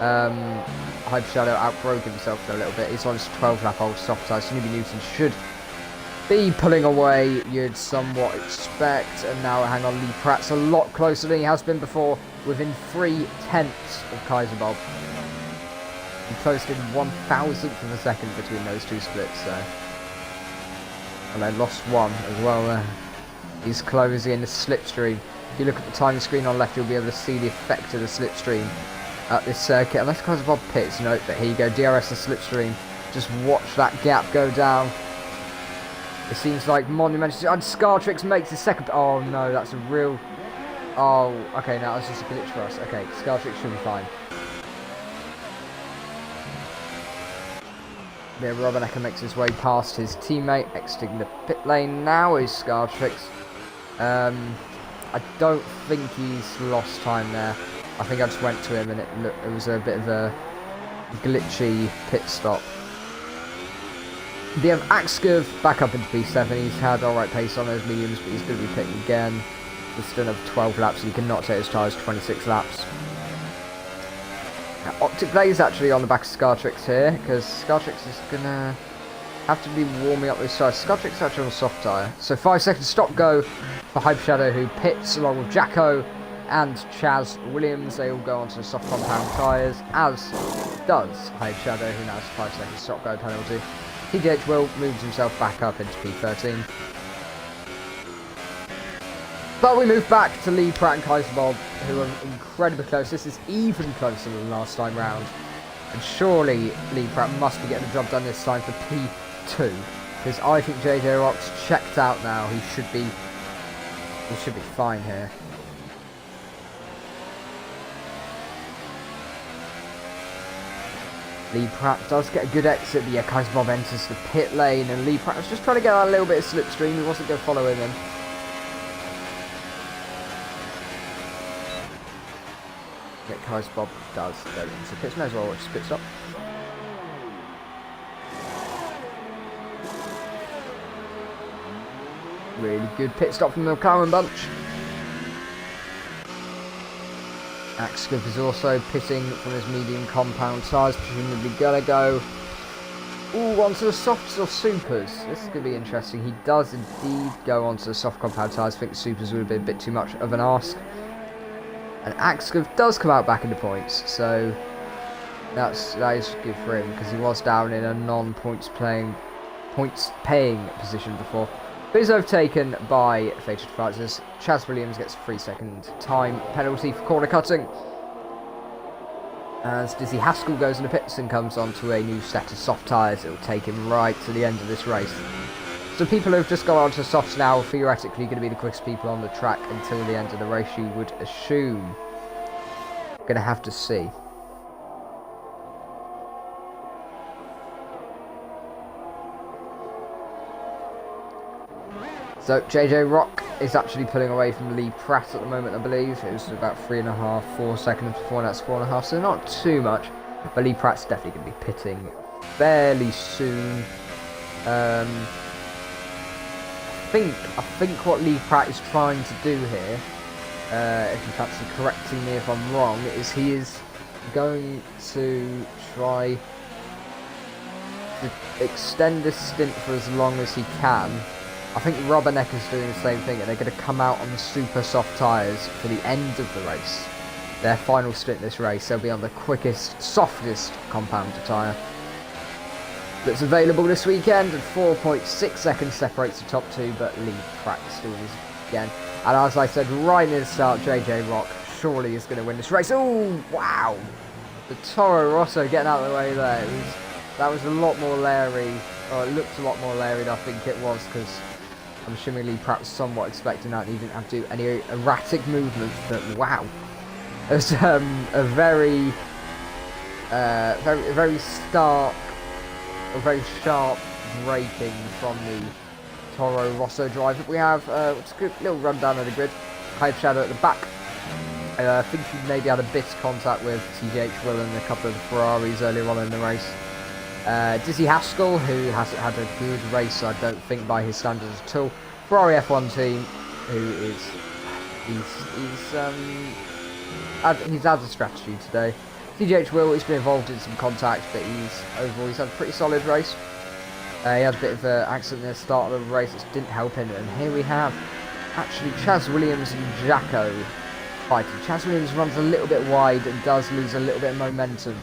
Hyper Shadow outbroke himself a little bit. He's on his 12 lap old soft tires, so Newbie Newton should be pulling away, you'd somewhat expect. And now, hang on, Lee Pratt's a lot closer than he has been before, within 3/10 of Kaiser Bob. He closed in 1,000th of a second between those two splits, so. And they lost one as well there. He's closing in the slipstream. If you look at the timing screen on left, you'll be able to see the effect of the slipstream at this circuit. Unless Kaiser Bob pits, note that here you go, DRS and slipstream. Just watch that gap go down. It seems like monumental. And Scartrix makes his second. Oh no, that's a real. Oh, okay, now that's just a glitch for us. Okay, Scartrix should be fine. Yeah, Robinacker makes his way past his teammate, exiting the pit lane. Now is Scartrix. I don't think he's lost time there. I think I just went to him and it was a bit of a glitchy pit stop. We have Axkov back up into P7. He's had alright pace on those mediums, but he's going to be pitting again. There's still another 12 laps, so he cannot take his tyres 26 laps. Now, Optic Blaze actually on the back of Scartrix here, because Scartrix is going to have to be warming up those tyres. Scartrix is actually on a soft tyre. So 5 seconds stop go for Hyper Shadow, who pits along with Jacko and Chaz Williams. They all go onto the soft compound tyres, as does Hyper Shadow, who now has a 5 second stop go penalty. TJH Will moves himself back up into P13. But we move back to Lee Pratt and Kaiser Bob, who are incredibly close. This is even closer than last time round. And surely Lee Pratt must be getting the job done this time for P2. Because I think JJ Rock's checked out now. He should be fine here. Lee Pratt does get a good exit, but yeah, Kaiser Bob enters the pit lane, and Lee Pratt was just trying to get a little bit of slipstream. He wasn't going to follow him in. Yeah, Kaiser Bob does go into the pits. May as well watch his pit stop. Really good pit stop from the McLaren bunch. Axkov is also pitting from his medium compound tyres, presumably gonna go onto the softs or supers. This is going to be interesting. He does indeed go onto the soft compound tyres. I think the supers would have been a bit too much of an ask. And Axkov does come out back into points, so that is good for him, because he was down in a non-points paying position before. But is overtaken by Fated Fighters. Chaz Williams gets a 3-second time penalty for corner cutting, as Dizzy Haskell goes in the pits and comes onto a new set of soft tyres. It will take him right to the end of this race. So people who have just gone onto softs now are theoretically going to be the quickest people on the track until the end of the race, you would assume. Going to have to see. So JJ Rock is actually pulling away from Lee Pratt at the moment, I believe. It was about 3.5, 4 seconds before, that's 4.5, so not too much. But Lee Pratt's definitely going to be pitting fairly soon. I think what Lee Pratt is trying to do here, if you fancy correcting me if I'm wrong, is he is going to try to extend this stint for as long as he can. I think Robinecker's doing the same thing, and they're going to come out on the super soft tyres for the end of the race. Their final stint this race, they'll be on the quickest, softest compound tyre that's available this weekend, and 4.6 seconds separates the top two, but Lee Pratt still is again. And as I said right near the start, JJ Rock surely is going to win this race. Oh, wow. The Toro Rosso getting out of the way there. That was a lot more leery, or it looked a lot more leery than I think it was, because I'm assuming Lee Pratt was somewhat expecting that. He didn't have to do any erratic movements, but wow. It was a very stark, or very sharp braking from the Toro Rosso driver. We have it's a good little rundown of the grid. High Shadow at the back. I think he maybe had a bit of contact with TJH Will and a couple of the Ferraris earlier on in the race. Dizzy Haskell, who hasn't had a good race, I don't think, by his standards at all. Ferrari F1 team, who is he's had a strategy today. TJH Will, he's been involved in some contact, but he's had a pretty solid race. He had a bit of an accident at the start of the race, which didn't help him, and here we have actually Chaz Williams and Jacko fighting. Chaz Williams runs a little bit wide and does lose a little bit of momentum,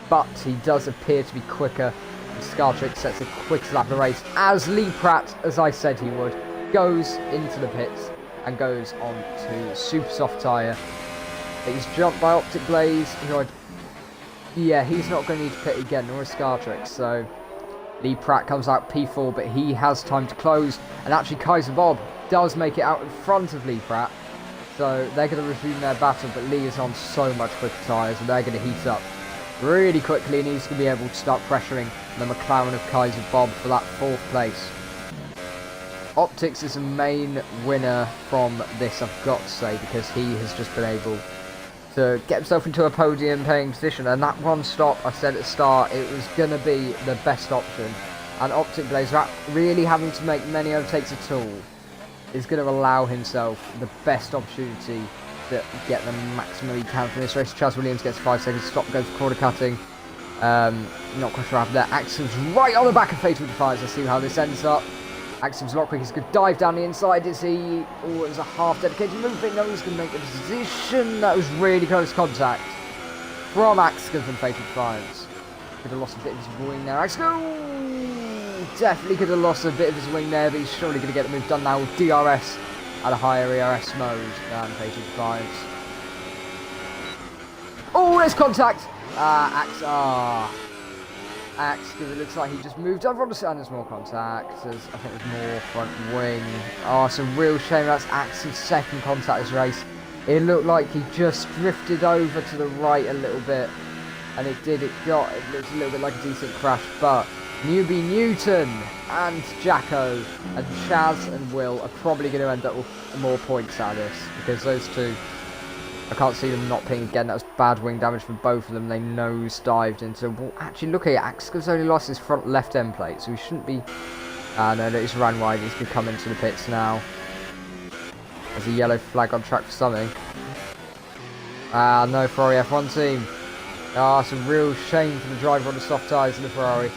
but he does appear to be quicker, and Scartrick sets a quick lap of the race as Lee Pratt, as I said he would, goes into the pits and goes on to super soft tyre. He's jumped by Optic Blaze, he's not going to need to pit again, nor is Scartrick, so Lee Pratt comes out P4, but he has time to close, and actually Kaiser Bob does make it out in front of Lee Pratt, so they're going to resume their battle, but Lee is on so much quicker tyres, and they're going to heat up really quickly, and he's going to be able to start pressuring the McLaren of Kaiser Bob for that 4th place. Optics is the main winner from this, I've got to say, because he has just been able to get himself into a podium paying position, and that one stop, I said at the start, it was going to be the best option, and Optic Blaze, without really having to make many overtakes at all, is going to allow himself the best opportunity to get the maximum he can from this race. Chaz Williams gets 5 seconds, stop, goes for corner cutting, not quite sure what happened there. Axel's right on the back of Fatal Defiance. Let's see how this ends up. Axel's not quick, he's going to dive down the inside, is he? Oh, it was a half dedicated movement, no, he's going to make the position. That was really close contact from Axel from Fatal Defiance. Could have lost a bit of his wing there. Axel definitely could have lost a bit of his wing there, but he's surely going to get the move done now with DRS at a higher ERS mode than Fatal Defiance. Oh, there's contact! Axel, it looks like he just moved over on the side, and there's more contact. I think there's more front wing. Oh, it's a real shame that's Axel's second contact this race. It looked like he just drifted over to the right a little bit, and it looked a little bit like a decent crash, but Newbie Newton and Jacko and Chaz and Will are probably going to end up with more points out of this, because those two, I can't see them not ping again. That was bad wing damage for both of them. They nose dived into. Well, actually, look at it. Axel's only lost his front left end plate, so he shouldn't be. No, he's ran wide. He's going to come into the pits now. There's a yellow flag on track for something. No, Ferrari F1 team. It's a real shame for the driver on the soft tyres in the Ferrari.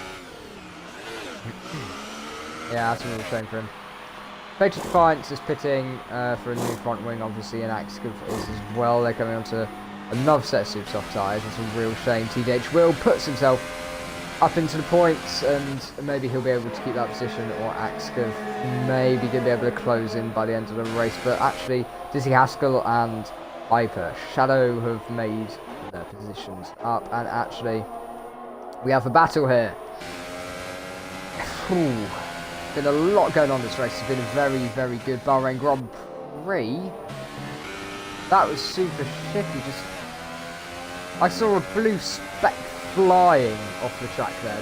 Yeah, that's a real shame for him. Fatal Defiance is pitting for a new front wing, obviously, and Axel is as well. They're coming on to another set of super soft tyres. It's a real shame. TDH Will puts himself up into the points, and maybe he'll be able to keep that position, or Axel maybe going to be able to close in by the end of the race. But actually, Dizzy Haskell and Hyper Shadow have made their positions up, and actually, we have a battle here. Ooh. Been a lot going on this race. It's been a very, very good Bahrain Grand Prix. That was super shifty. I saw a blue speck flying off the track then,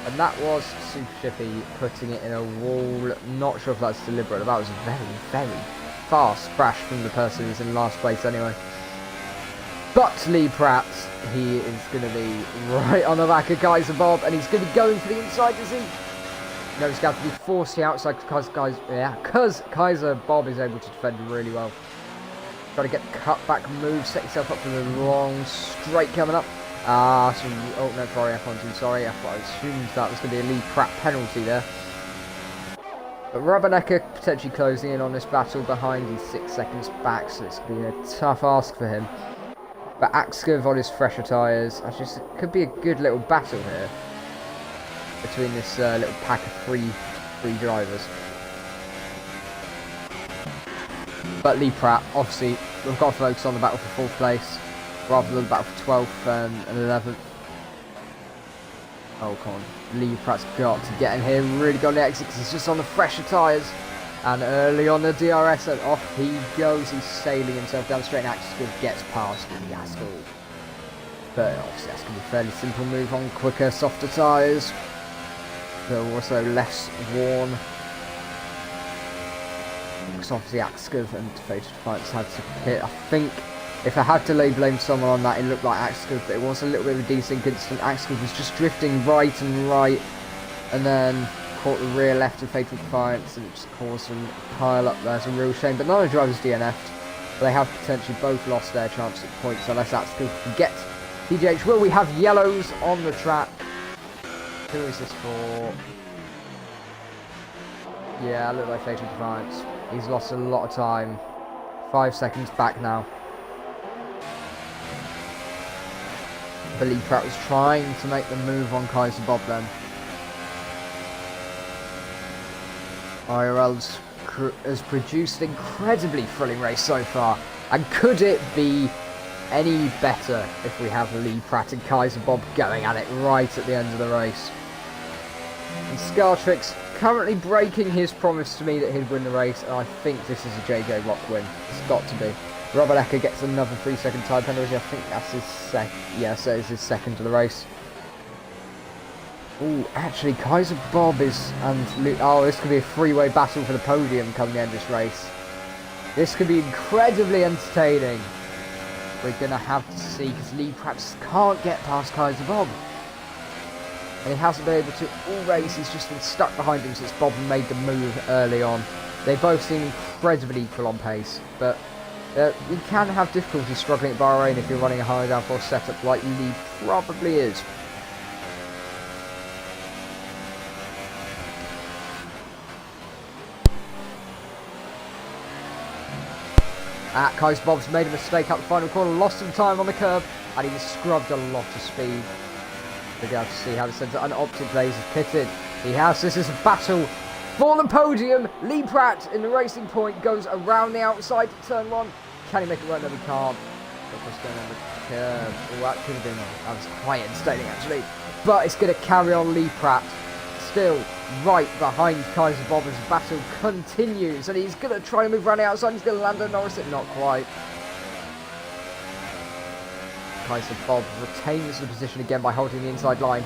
and that was super shifty, putting it in a wall. Not sure if that's deliberate. That was a very, very fast crash from the person who's in last place anyway. But Lee Pratt, he is going to be right on the back of Kaiser Bob, and he's going to be going for the inside, is he? No, he's got to be forced outside because Kaiser Bob is able to defend really well. Try to get the cut back move, set yourself up for the long straight coming up. Oh no, Ferrari F1 team, sorry. I assumed that was going to be a Lee Pratt penalty there. But Rubbernecker potentially closing in on this battle behind. He's 6 seconds back, so it's going to be a tough ask for him. But Axkov on his fresher tyres, it could be a good little battle here between this little pack of three drivers. But Lee Pratt, obviously, we've got to focus on the battle for 4th place rather than the battle for 12th and 11th. Oh, come on. Lee Pratt's got to get in here and really go on the exit because he's just on the fresher tyres. And early on the DRS, and off he goes. He's sailing himself down the straight, and Axel gets past Yaskell. But obviously that's going to be a fairly simple move on quicker, softer tyres. They're also less worn. Because obviously Axel and Fatal Defiance had to pit. I think if I had to blame someone on that, it looked like Axel, but it was a little bit of a desync incident. Axel was just drifting right, and then caught the rear left of Fatal Defiance, and it just caused them to pile up there. It's a real shame, but none of the drivers DNF'd. But they have potentially both lost their chance at points unless Axel can get TGH. Will we have yellows on the track? Who is this for? Yeah, look like Fatal Defiance. He's lost a lot of time. 5 seconds back now. But Lee Pratt was trying to make the move on Kaiser Bob then. IRL has produced an incredibly thrilling race so far. And could it be any better if we have Lee Pratt and Kaiser Bob going at it right at the end of the race? And Scartrix currently breaking his promise to me that he'd win the race, and I think this is a JJ Rock win. It's got to be. Robert Ecker gets another 3-second time penalty. I think that's his so it's his second of the race. Oh, actually, Kaiser Bob is this could be a three-way battle for the podium come the end of this race. This could be incredibly entertaining. We're gonna have to see because Lee Pratt can't get past Kaiser Bob. And he hasn't been able to all race, he's just been stuck behind him since Bob made the move early on. They both seem incredibly equal on pace, but you can have difficulty struggling at Bahrain if you're running a high downforce setup like Lee probably is. Kaiser Bob's made a mistake up the final corner, lost some time on the curb, and he was scrubbed a lot of speed. We're going to have to see how the centre and Optic Blaze is pitted. This is a battle for the podium. Lee Pratt in the racing point goes around the outside to turn 1. Can he make it work? No, he can't. What's going on the curb? Oh, that was quite entertaining actually. But it's going to carry on Lee Pratt. Still right behind Kaiser Bob as the battle continues, and he's going to try to move around the outside. He's going to land on Norris, it not quite. Kaiser Bob retains the position again by holding the inside line.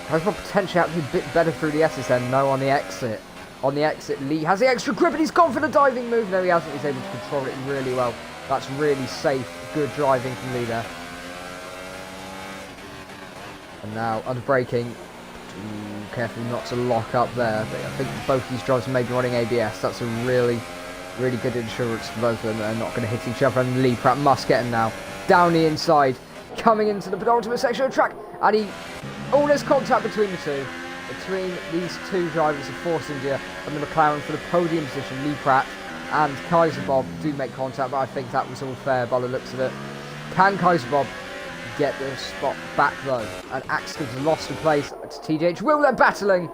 Kaiser Bob potentially actually a bit better through the SSN. No, on the exit. On the exit, Lee has the extra grip and he's gone for the diving move. No, he hasn't. He's able to control it really well. That's really safe, good driving from Lee there. And now, under braking. Careful not to lock up there. But I think both these drivers may be running ABS. That's a really good insurance for both of them. They're not going to hit each other, and Lee Pratt must get him now. Down the inside, coming into the penultimate section of the track, and there's contact between the two. Between these two drivers of Force India and the McLaren for the podium position. Lee Pratt and Kaiser Bob do make contact, but I think that was all fair by the looks of it. Can Kaiser Bob get the spot back though? And Axel's lost a place to TDH. Will they're battling?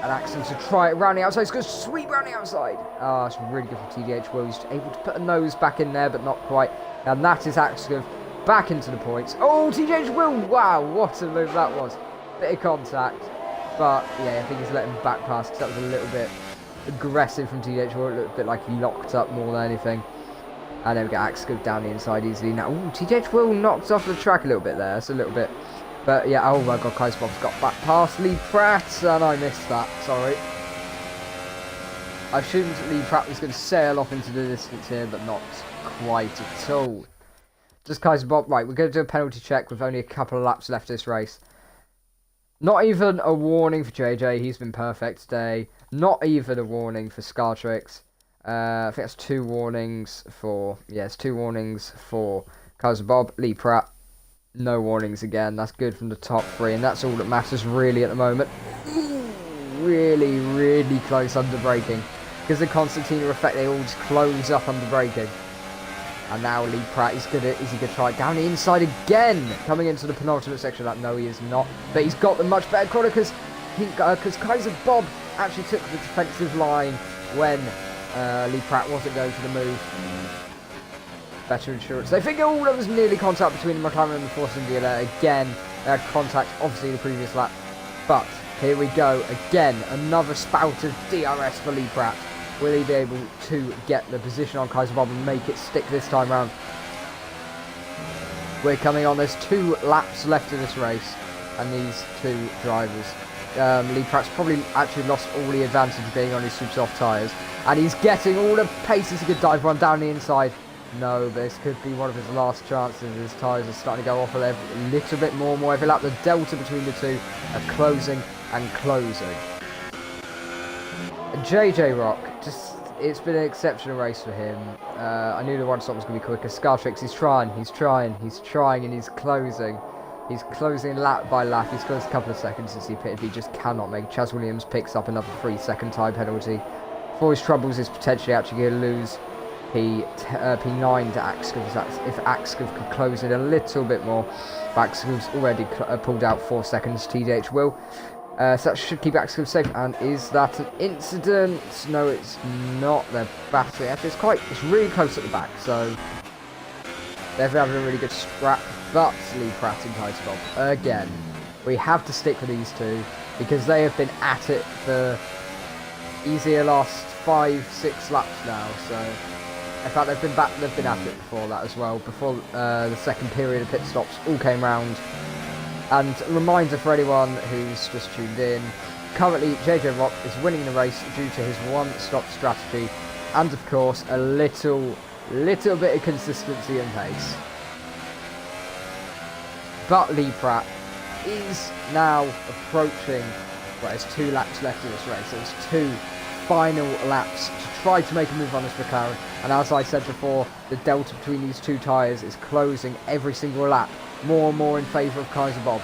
And Axel's to try it around the outside. He's going to sweep around the outside. Oh, it's really good for TDH. Will he's able to put a nose back in there, but not quite. And that is Axel back into the points. Oh, TDH Will. Wow, what a move that was. Bit of contact. But yeah, I think he's letting him back pass because that was a little bit aggressive from TDH Will. It looked a bit like he locked up more than anything. And then we get Axel down the inside easily. Now, ooh, TDH Will knocked off the track a little bit there. It's a little bit. But yeah, oh my god, Kaiser Bob's got back past Lee Pratt, and I missed that, sorry. I assumed Lee Pratt was going to sail off into the distance here, but not quite at all. Just Kaiser Bob, right, we're going to do a penalty check with only a couple of laps left this race. Not even a warning for JJ, he's been perfect today. Not even a warning for Scartrix. I think that's 2 warnings for, it's 2 warnings for Kaiser Bob, Lee Pratt. No warnings again. That's good from the top 3, and that's all that matters really at the moment. Really close under braking. Because the Constantina effect, they all just close up under braking. And now Lee Pratt is he going to try it down the inside again? Coming into the penultimate section of that. No, he is not. But he's got the much better corner because Kaiser Bob actually took the defensive line when Lee Pratt wasn't going for the move. Better insurance. They think, oh, there was nearly contact between McLaren and the Force India there. Again, they had contact, obviously, the previous lap. But here we go. Again, another spout of DRS for Lee Pratt. Will he be able to get the position on Kaiser Bob and make it stick this time round? We're coming on. There's 2 laps left in this race. And these 2 drivers. Lee Pratt's probably actually lost all the advantage of being on his super soft tyres. And he's getting all the paces he could dive one down the inside. No, but this could be one of his last chances. His tyres are starting to go off a little bit more every lap. The delta between the 2 are closing and closing. JJ Rock, it's been an exceptional race for him. I knew the one stop was going to be quicker. Scartrix, he's trying, and he's closing. He's closing lap by lap. He's closed a couple of seconds since he pitted. He just cannot make. Chaz Williams picks up another 3-second time penalty. For his troubles is potentially actually going to lose P9 to Axkov. If Axkov could close it a little bit more. Axkov's already pulled out 4 seconds. TDH will. So that should keep Axkov safe. And is that an incident? No, it's not. They're battling. Actually, it's really close at the back. So they're having a really good scrap. But Lee Pratt and Kaiser Bob again. We have to stick with these 2 because they have been at it for easier last 5-6 laps now. So in fact, they've been at it before that as well. Before the second period of pit stops all came round. And a reminder for anyone who's just tuned in, currently JJ Rock is winning the race due to his one-stop strategy, and of course a little bit of consistency and pace. But Lee Pratt is now approaching. Well, there's 2 laps left in this race. There's 2 final laps to try to make a move on this McLaren, and as I said before, the delta between these 2 tyres is closing every single lap more and more in favour of Kaiser Bob,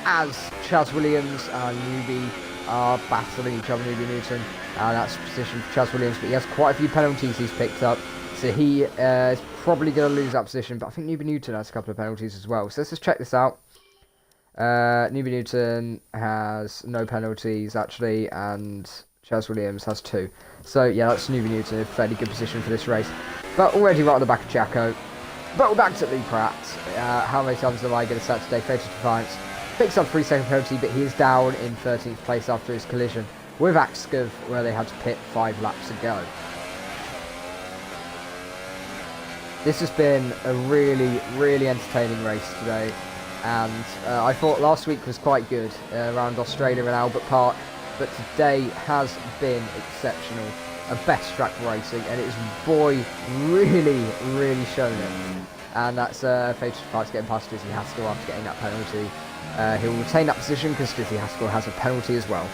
as Chaz Williams and Newby are battling each other. Newby Newton, that's position for Chaz Williams, but he has quite a few penalties he's picked up, so he is probably going to lose that position. But I think Newby Newton has a couple of penalties as well, so let's just check this out. Newby Newton has no penalties actually, and Chaz Williams has 2. So yeah, that's Newby Newton in a fairly good position for this race. But already right on the back of Jacko. But we're back to Lee Pratt. How many times am I going to start today? Fatal Defiance. Picks up 3-second penalty, but he is down in 13th place after his collision with Axkov, where they had to pit 5 laps ago. This has been a really entertaining race today. And I thought last week was quite good around Australia and Albert Park. But today has been exceptional. A best track racing, and it's really shown it. And that's Fatal Defiance getting past Dizzy Haskell after getting that penalty. He'll retain that position because Dizzy Haskell has a penalty as well.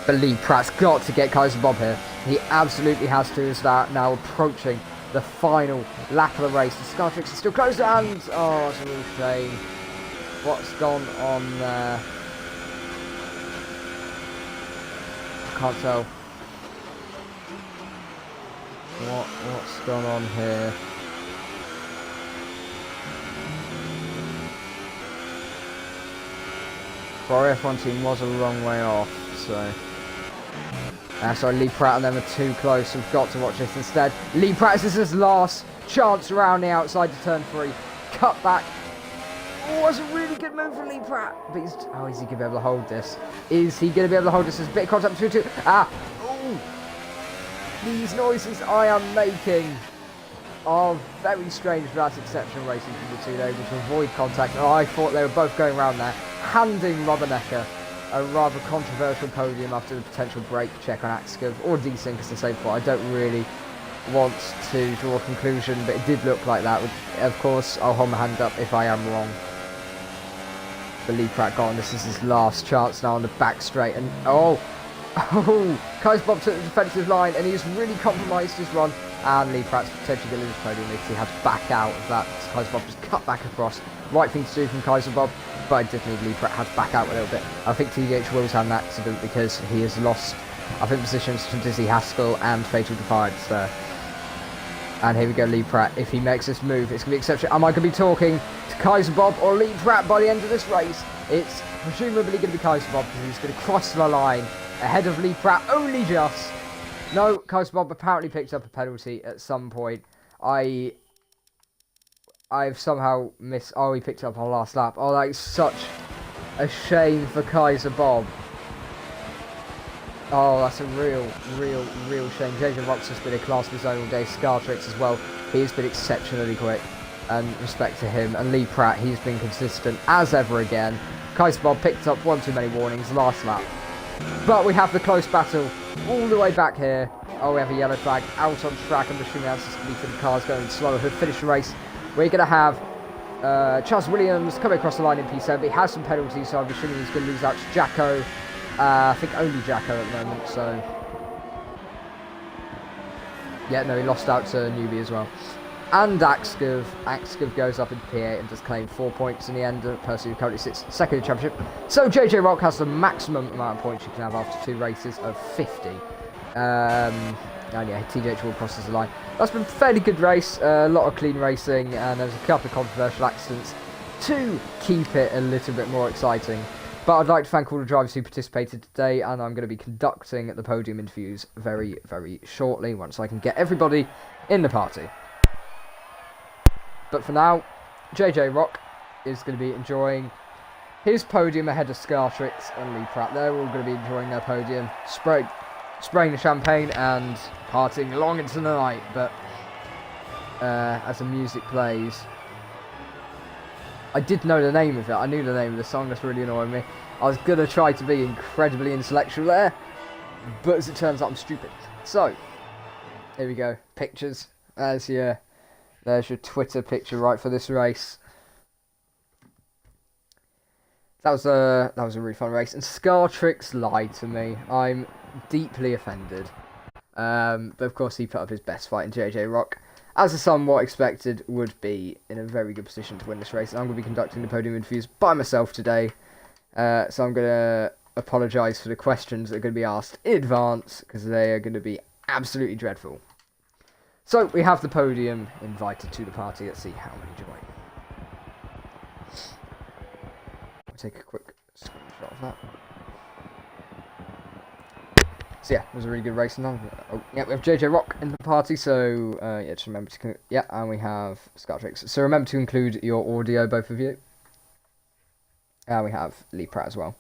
But Lee Pratt's got to get Kaiser Bob here. He absolutely has to, as that now approaching the final lap of the race. The Scartrix is still close, and oh, it's a real shame. What's gone on there? I can't tell. What's gone on here? Our F1 team was a long way off, so... sorry, Lee Pratt and them are too close. We've got to watch this instead. Lee Pratt, this is his last chance around the outside to turn 3. Cut back. Oh, that's a really good move from Lee Pratt. But is he going to be able to hold this? Is he going to be able to hold this? There's a bit of contact between 2. Oh! These noises I am making are very strange for that exceptional racing from the 2. They're able to avoid contact. Oh, I thought they were both going around there, handing Rubbernecker a rather controversial podium after the potential brake check on Axkov, or desync as I say before. I don't really want to draw a conclusion, but it did look like that. Of course, I'll hold my hand up if I am wrong. But Lee Pratt got on. This is his last chance now on the back straight, and Kaiser Bob took the defensive line, and he's really compromised his run, and Lee Pratt's potentially going to lose the podium if he has to back out of that. Kaiser Bob just cut back across. Right thing to do from Kaiser Bob, but I definitely believe Pratt has to back out a little bit. I think TDH will's had an accident because he has lost, I think, positions to Dizzy Haskell and Fatal Defiance there. And here we go, Lee Pratt. If he makes this move, it's going to be exceptional. Am I going to be talking to Kaiser Bob or Lee Pratt by the end of this race? It's presumably going to be Kaiser Bob because he's going to cross the line ahead of Lee Pratt, only just. No, Kaiser Bob apparently picked up a penalty at some point. I've somehow missed... Oh, he picked it up on last lap. Oh, that is such a shame for Kaiser Bob. Oh, that's a real shame. JJ Rock's has been a class of his own all day. Scartrix as well. He's been exceptionally quick. And respect to him. And Lee Pratt, he's been consistent as ever again. Kaiser Bob picked up one too many warnings last lap. But we have the close battle all the way back here. Oh, we have a yellow flag out on track. I'm assuming that's just going to be for the cars going slower to finish the race. We're going to have Charles Williams coming across the line in P7. He has some penalties, so I'm assuming he's going to lose out to Jacko. I think only Jacko at the moment, so... Yeah, no, he lost out to Newbie as well. And Axgov. Axgov goes up in P8 and does claim 4 points in the end. The person who currently sits second in the championship. So JJ Rock has the maximum amount of points you can have after 2 races of 50. And yeah, TJH will crosses the line. That's been a fairly good race. A lot of clean racing, and there's a couple of controversial accidents to keep it a little bit more exciting. But I'd like to thank all the drivers who participated today, and I'm going to be conducting the podium interviews very, very shortly once I can get everybody in the party. But for now, JJ Rock is going to be enjoying his podium ahead of Scartrix and Lee Pratt. They're all going to be enjoying their podium, spraying the champagne and partying long into the night. But as the music plays, I did know the name of it. I knew the name of the song. That's really annoying me. I was going to try to be incredibly intellectual there, but as it turns out, I'm stupid. So, here we go. Pictures. There's your Twitter picture right for this race. That was a really fun race. And Scartrix lied to me. I'm deeply offended. But of course, he put up his best fight in JJ Rock, as is somewhat expected, would be in a very good position to win this race. And I'm going to be conducting the podium interviews by myself today. So I'm going to apologise for the questions that are going to be asked in advance, because they are going to be absolutely dreadful. So we have the podium invited to the party. Let's see how many join. I'll take a quick screenshot of that. So yeah, it was a really good race. Oh, yeah, we have JJ Rock in the party. So yeah, just remember to and we have Scartrix. So remember to include your audio, both of you. And we have Lee Pratt as well.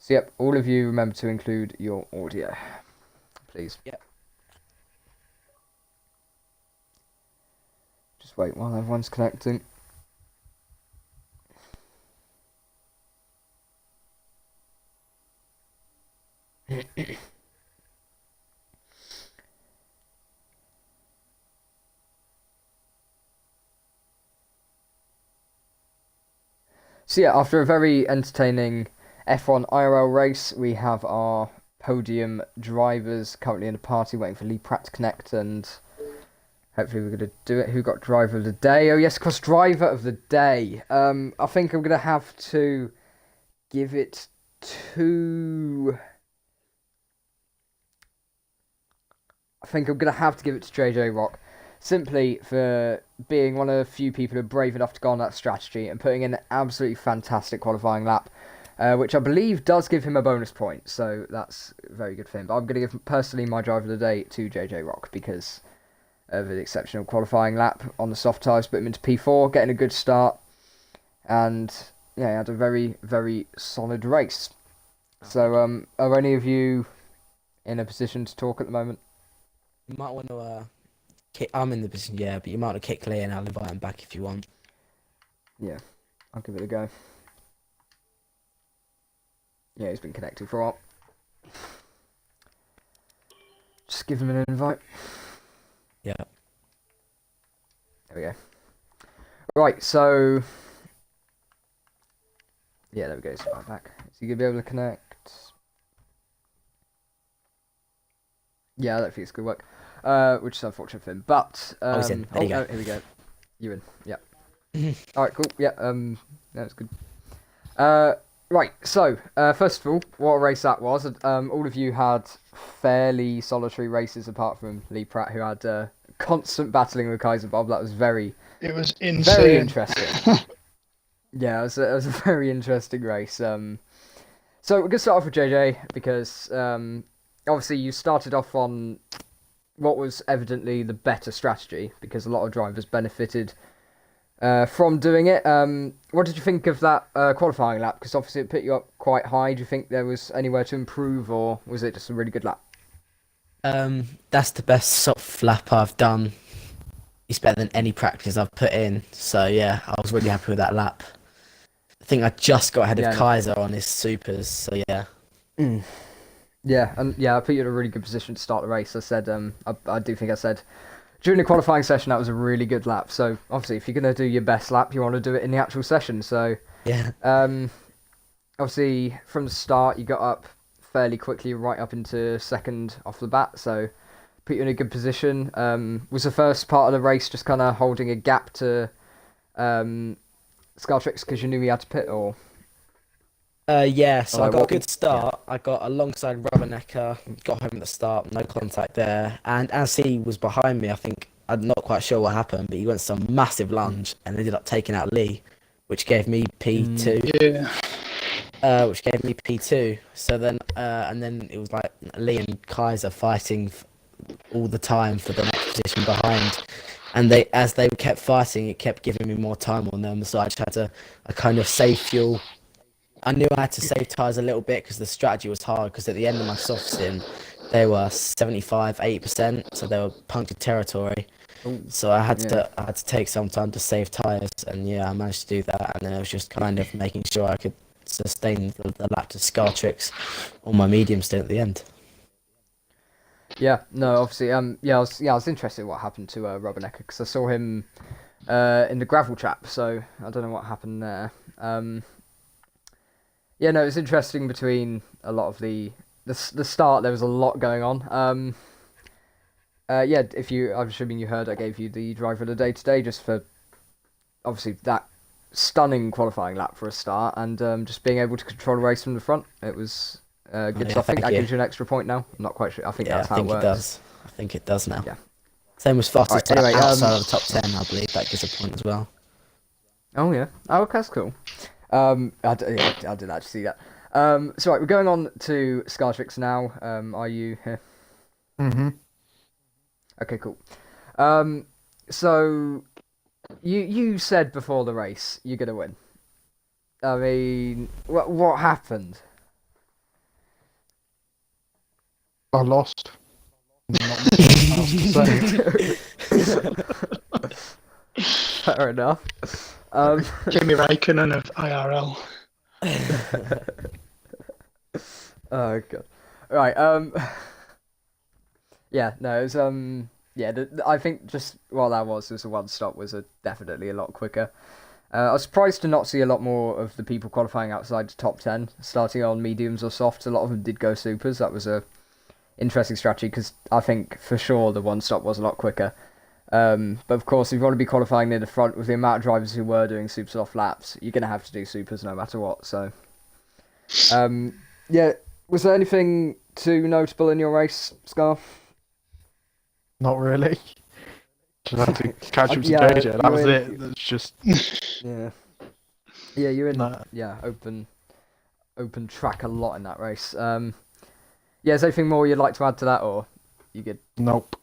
So yep, all of you remember to include your audio, please. Yep. Just wait while everyone's connecting. So yeah, after a very entertaining F1 IRL race, we have our podium drivers currently in the party waiting for Lee Pratt to connect, and hopefully we're going to do it. Who got driver of the day? Oh yes, of course, driver of the day. I think I'm going to have to give it to... JJ Rock. Simply for being one of the few people who are brave enough to go on that strategy and putting in an absolutely fantastic qualifying lap, which I believe does give him a bonus point, so that's very good for him. But I'm going to give personally my driver of the day to JJ Rock because of the exceptional qualifying lap on the soft tyres, put him into P4, getting a good start, and yeah, he had a very, very solid race. So are any of you in a position to talk at the moment? You might want to I'm in the position, yeah, but you might want to kick Lee and I'll invite him back if you want. Yeah, I'll give it a go. Yeah, he's been connected for a while. Just give him an invite. Yeah. There we go. Right, so... Yeah, there we go, he's right back. Is he going to be able to connect? Yeah, I don't think it's going to work. Which is unfortunate for him. But he's in. There you go. Here we go. You in? Yeah. All right, cool. Yeah. That's good. Right. So first of all, what a race that was. All of you had fairly solitary races, apart from Lee Pratt, who had constant battling with Kaiser Bob. That was It was insane. Very interesting. Yeah, it was a very interesting race. So we're gonna start off with JJ because obviously you started off on what was evidently the better strategy because a lot of drivers benefited from doing it. What did you think of that qualifying lap? Because obviously it put you up quite high. Do you think there was anywhere to improve, or was it just a really good lap? That's the best sort of lap I've done. It's better than any practice I've put in. So yeah, I was really happy with that lap. I think I just got ahead of Kaiser on his supers. So yeah. Yeah, and I put you in a really good position to start the race. I said, I do think I said during the qualifying session that was a really good lap. So obviously, if you're gonna do your best lap, you want to do it in the actual session. So yeah, obviously from the start you got up fairly quickly, right up into second off the bat. So put you in a good position. Was the first part of the race just kind of holding a gap to Scartrix because you knew he had to pit, or? yeah, so I got a good start. I got alongside Rubbernecker, got home at the start, no contact there. And as he was behind me, I think, I'm not quite sure what happened, but he went some massive lunge and ended up taking out Lee, which gave me P2. Which gave me P2. So then, and then it was like Lee and Kaiser fighting all the time for the next position behind. And as they kept fighting, it kept giving me more time on them. So I just had to kind of save fuel. I knew I had to save tyres a little bit because the strategy was hard, because at the end of my soft stint, they were 75, 80%, so they were punctured territory. So I had to take some time to save tyres, and yeah, I managed to do that. And then it was just kind of making sure I could sustain the lap to Scartrix on my medium stint at the end. Yeah, no, obviously, I was interested in what happened to Rubbernecker because I saw him in the gravel trap, so I don't know what happened there. Yeah, no, it's interesting between a lot of the start. There was a lot going on. Yeah, I'm assuming you heard I gave you the driver of the day today, just for obviously that stunning qualifying lap for a start, and just being able to control the race from the front. It was good. So I think that gives you an extra point now. I'm not quite sure. I think that's how it works. It does. I think it does now. Yeah. Same as fastest Right, anyway, outside of the top 10, I believe that gives a point as well. Oh yeah. Oh, okay, that's cool. I did actually see that. So right, we're going on to Scartrix now. Are you here? Mm-hmm. Okay, cool. So you said before the race you're gonna win. I mean, what happened? I lost. Not much else to say. Fair enough. Jamie Raikkonen of IRL. Oh god. Right. Yeah. No. It was Yeah. I think just while that was a one stop was definitely a lot quicker. I was surprised to not see a lot more of the people qualifying outside the top 10, starting on mediums or softs. A lot of them did go supers. That was a interesting strategy because I think for sure the one stop was a lot quicker. But of course, if you want to be qualifying near the front with the amount of drivers who were doing super soft laps, you're going to have to do supers no matter what. So, yeah, was there anything too notable in your race, Scar? Not really. Just had to catch up to Yeah, JJ. That was it. That's just. Yeah, you're in. Nah. Yeah, open track a lot in that race. Yeah, is there anything more you'd like to add to that, or you good? Nope.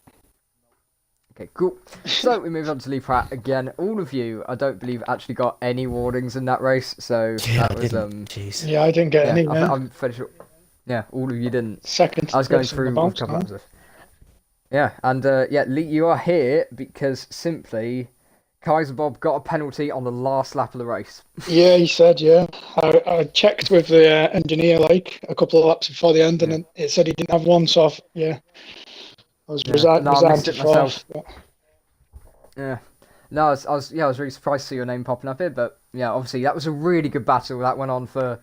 Okay, cool. So we move on to Lee Pratt again. All of you, I don't believe, actually got any warnings in that race. So that was Jeez. Yeah, I didn't get any. I'm fairly sure. Yeah, all of you didn't. Second. I was going through a couple of them. Yeah, and yeah, Lee, you are here because simply Kaiser Bob got a penalty on the last lap of the race. Yeah, he said, yeah. I checked with the engineer like a couple of laps before the end, and it said he didn't have one. So I was resigned to fourth. Yeah. No, I was really surprised to see your name popping up here, but yeah, obviously that was a really good battle. That went on for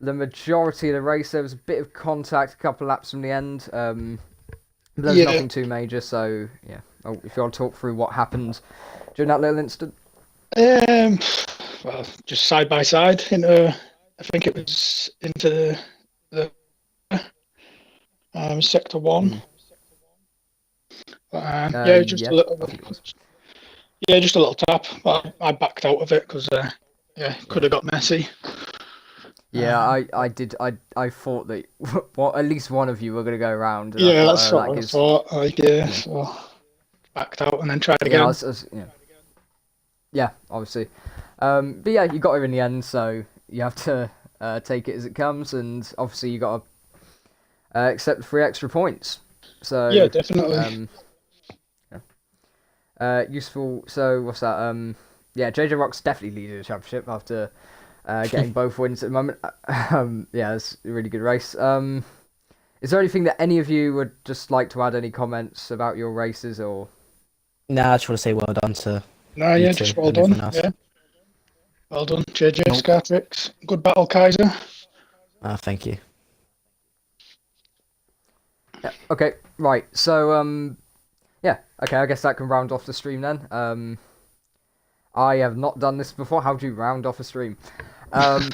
the majority of the race. There was a bit of contact, a couple of laps from the end. But there was nothing too major, so yeah. Oh, if you want to talk through what happened during that little incident. Well, just side by side into, I think it was into the sector 1. Yeah, just a little. Yeah, just a little tap. But I backed out of it because it could have got messy. Yeah, I thought that well, at least one of you were going to go around. And Yeah, I that's thought, what I gives, thought. yeah, So backed out and then tried yeah, again. yeah, yeah, obviously. But yeah, you got her in the end, so you have to take it as it comes, and obviously you got to accept the 3 extra points. Yeah, So, definitely. useful. So what's that? Yeah, JJ Rock's definitely leading the championship after getting both wins at the moment. Yeah, it's a really good race. Is there anything that any of you would just like to add? Any comments about your races or? Nah, I just want to say well done to No, you yeah, two just well and done. everyone else. Yeah, well done, JJ Nope. Scartrix. Good battle, Kaiser. Thank you. Yeah. Okay. Right. So yeah. Okay. I guess that can round off the stream then. I have not done this before. How do you round off a stream? Where's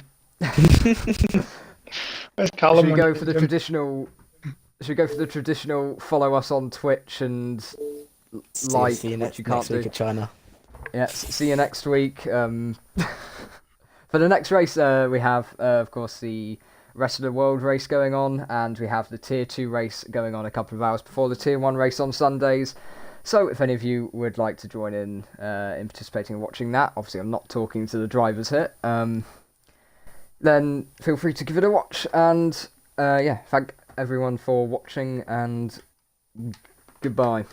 Callum Should we when you go for the need him? traditional? Should we go for the traditional? Follow us on Twitch and like, See you which you next can't do. week at China. Yeah. See you next week. For the next race, we have, of course, the rest of the world race going on, and we have the Tier 2 race going on a couple of hours before the Tier 1 race on Sundays. So if any of you would like to join in participating and watching that, obviously I'm not talking to the drivers here, then feel free to give it a watch. And yeah, thank everyone for watching, and goodbye.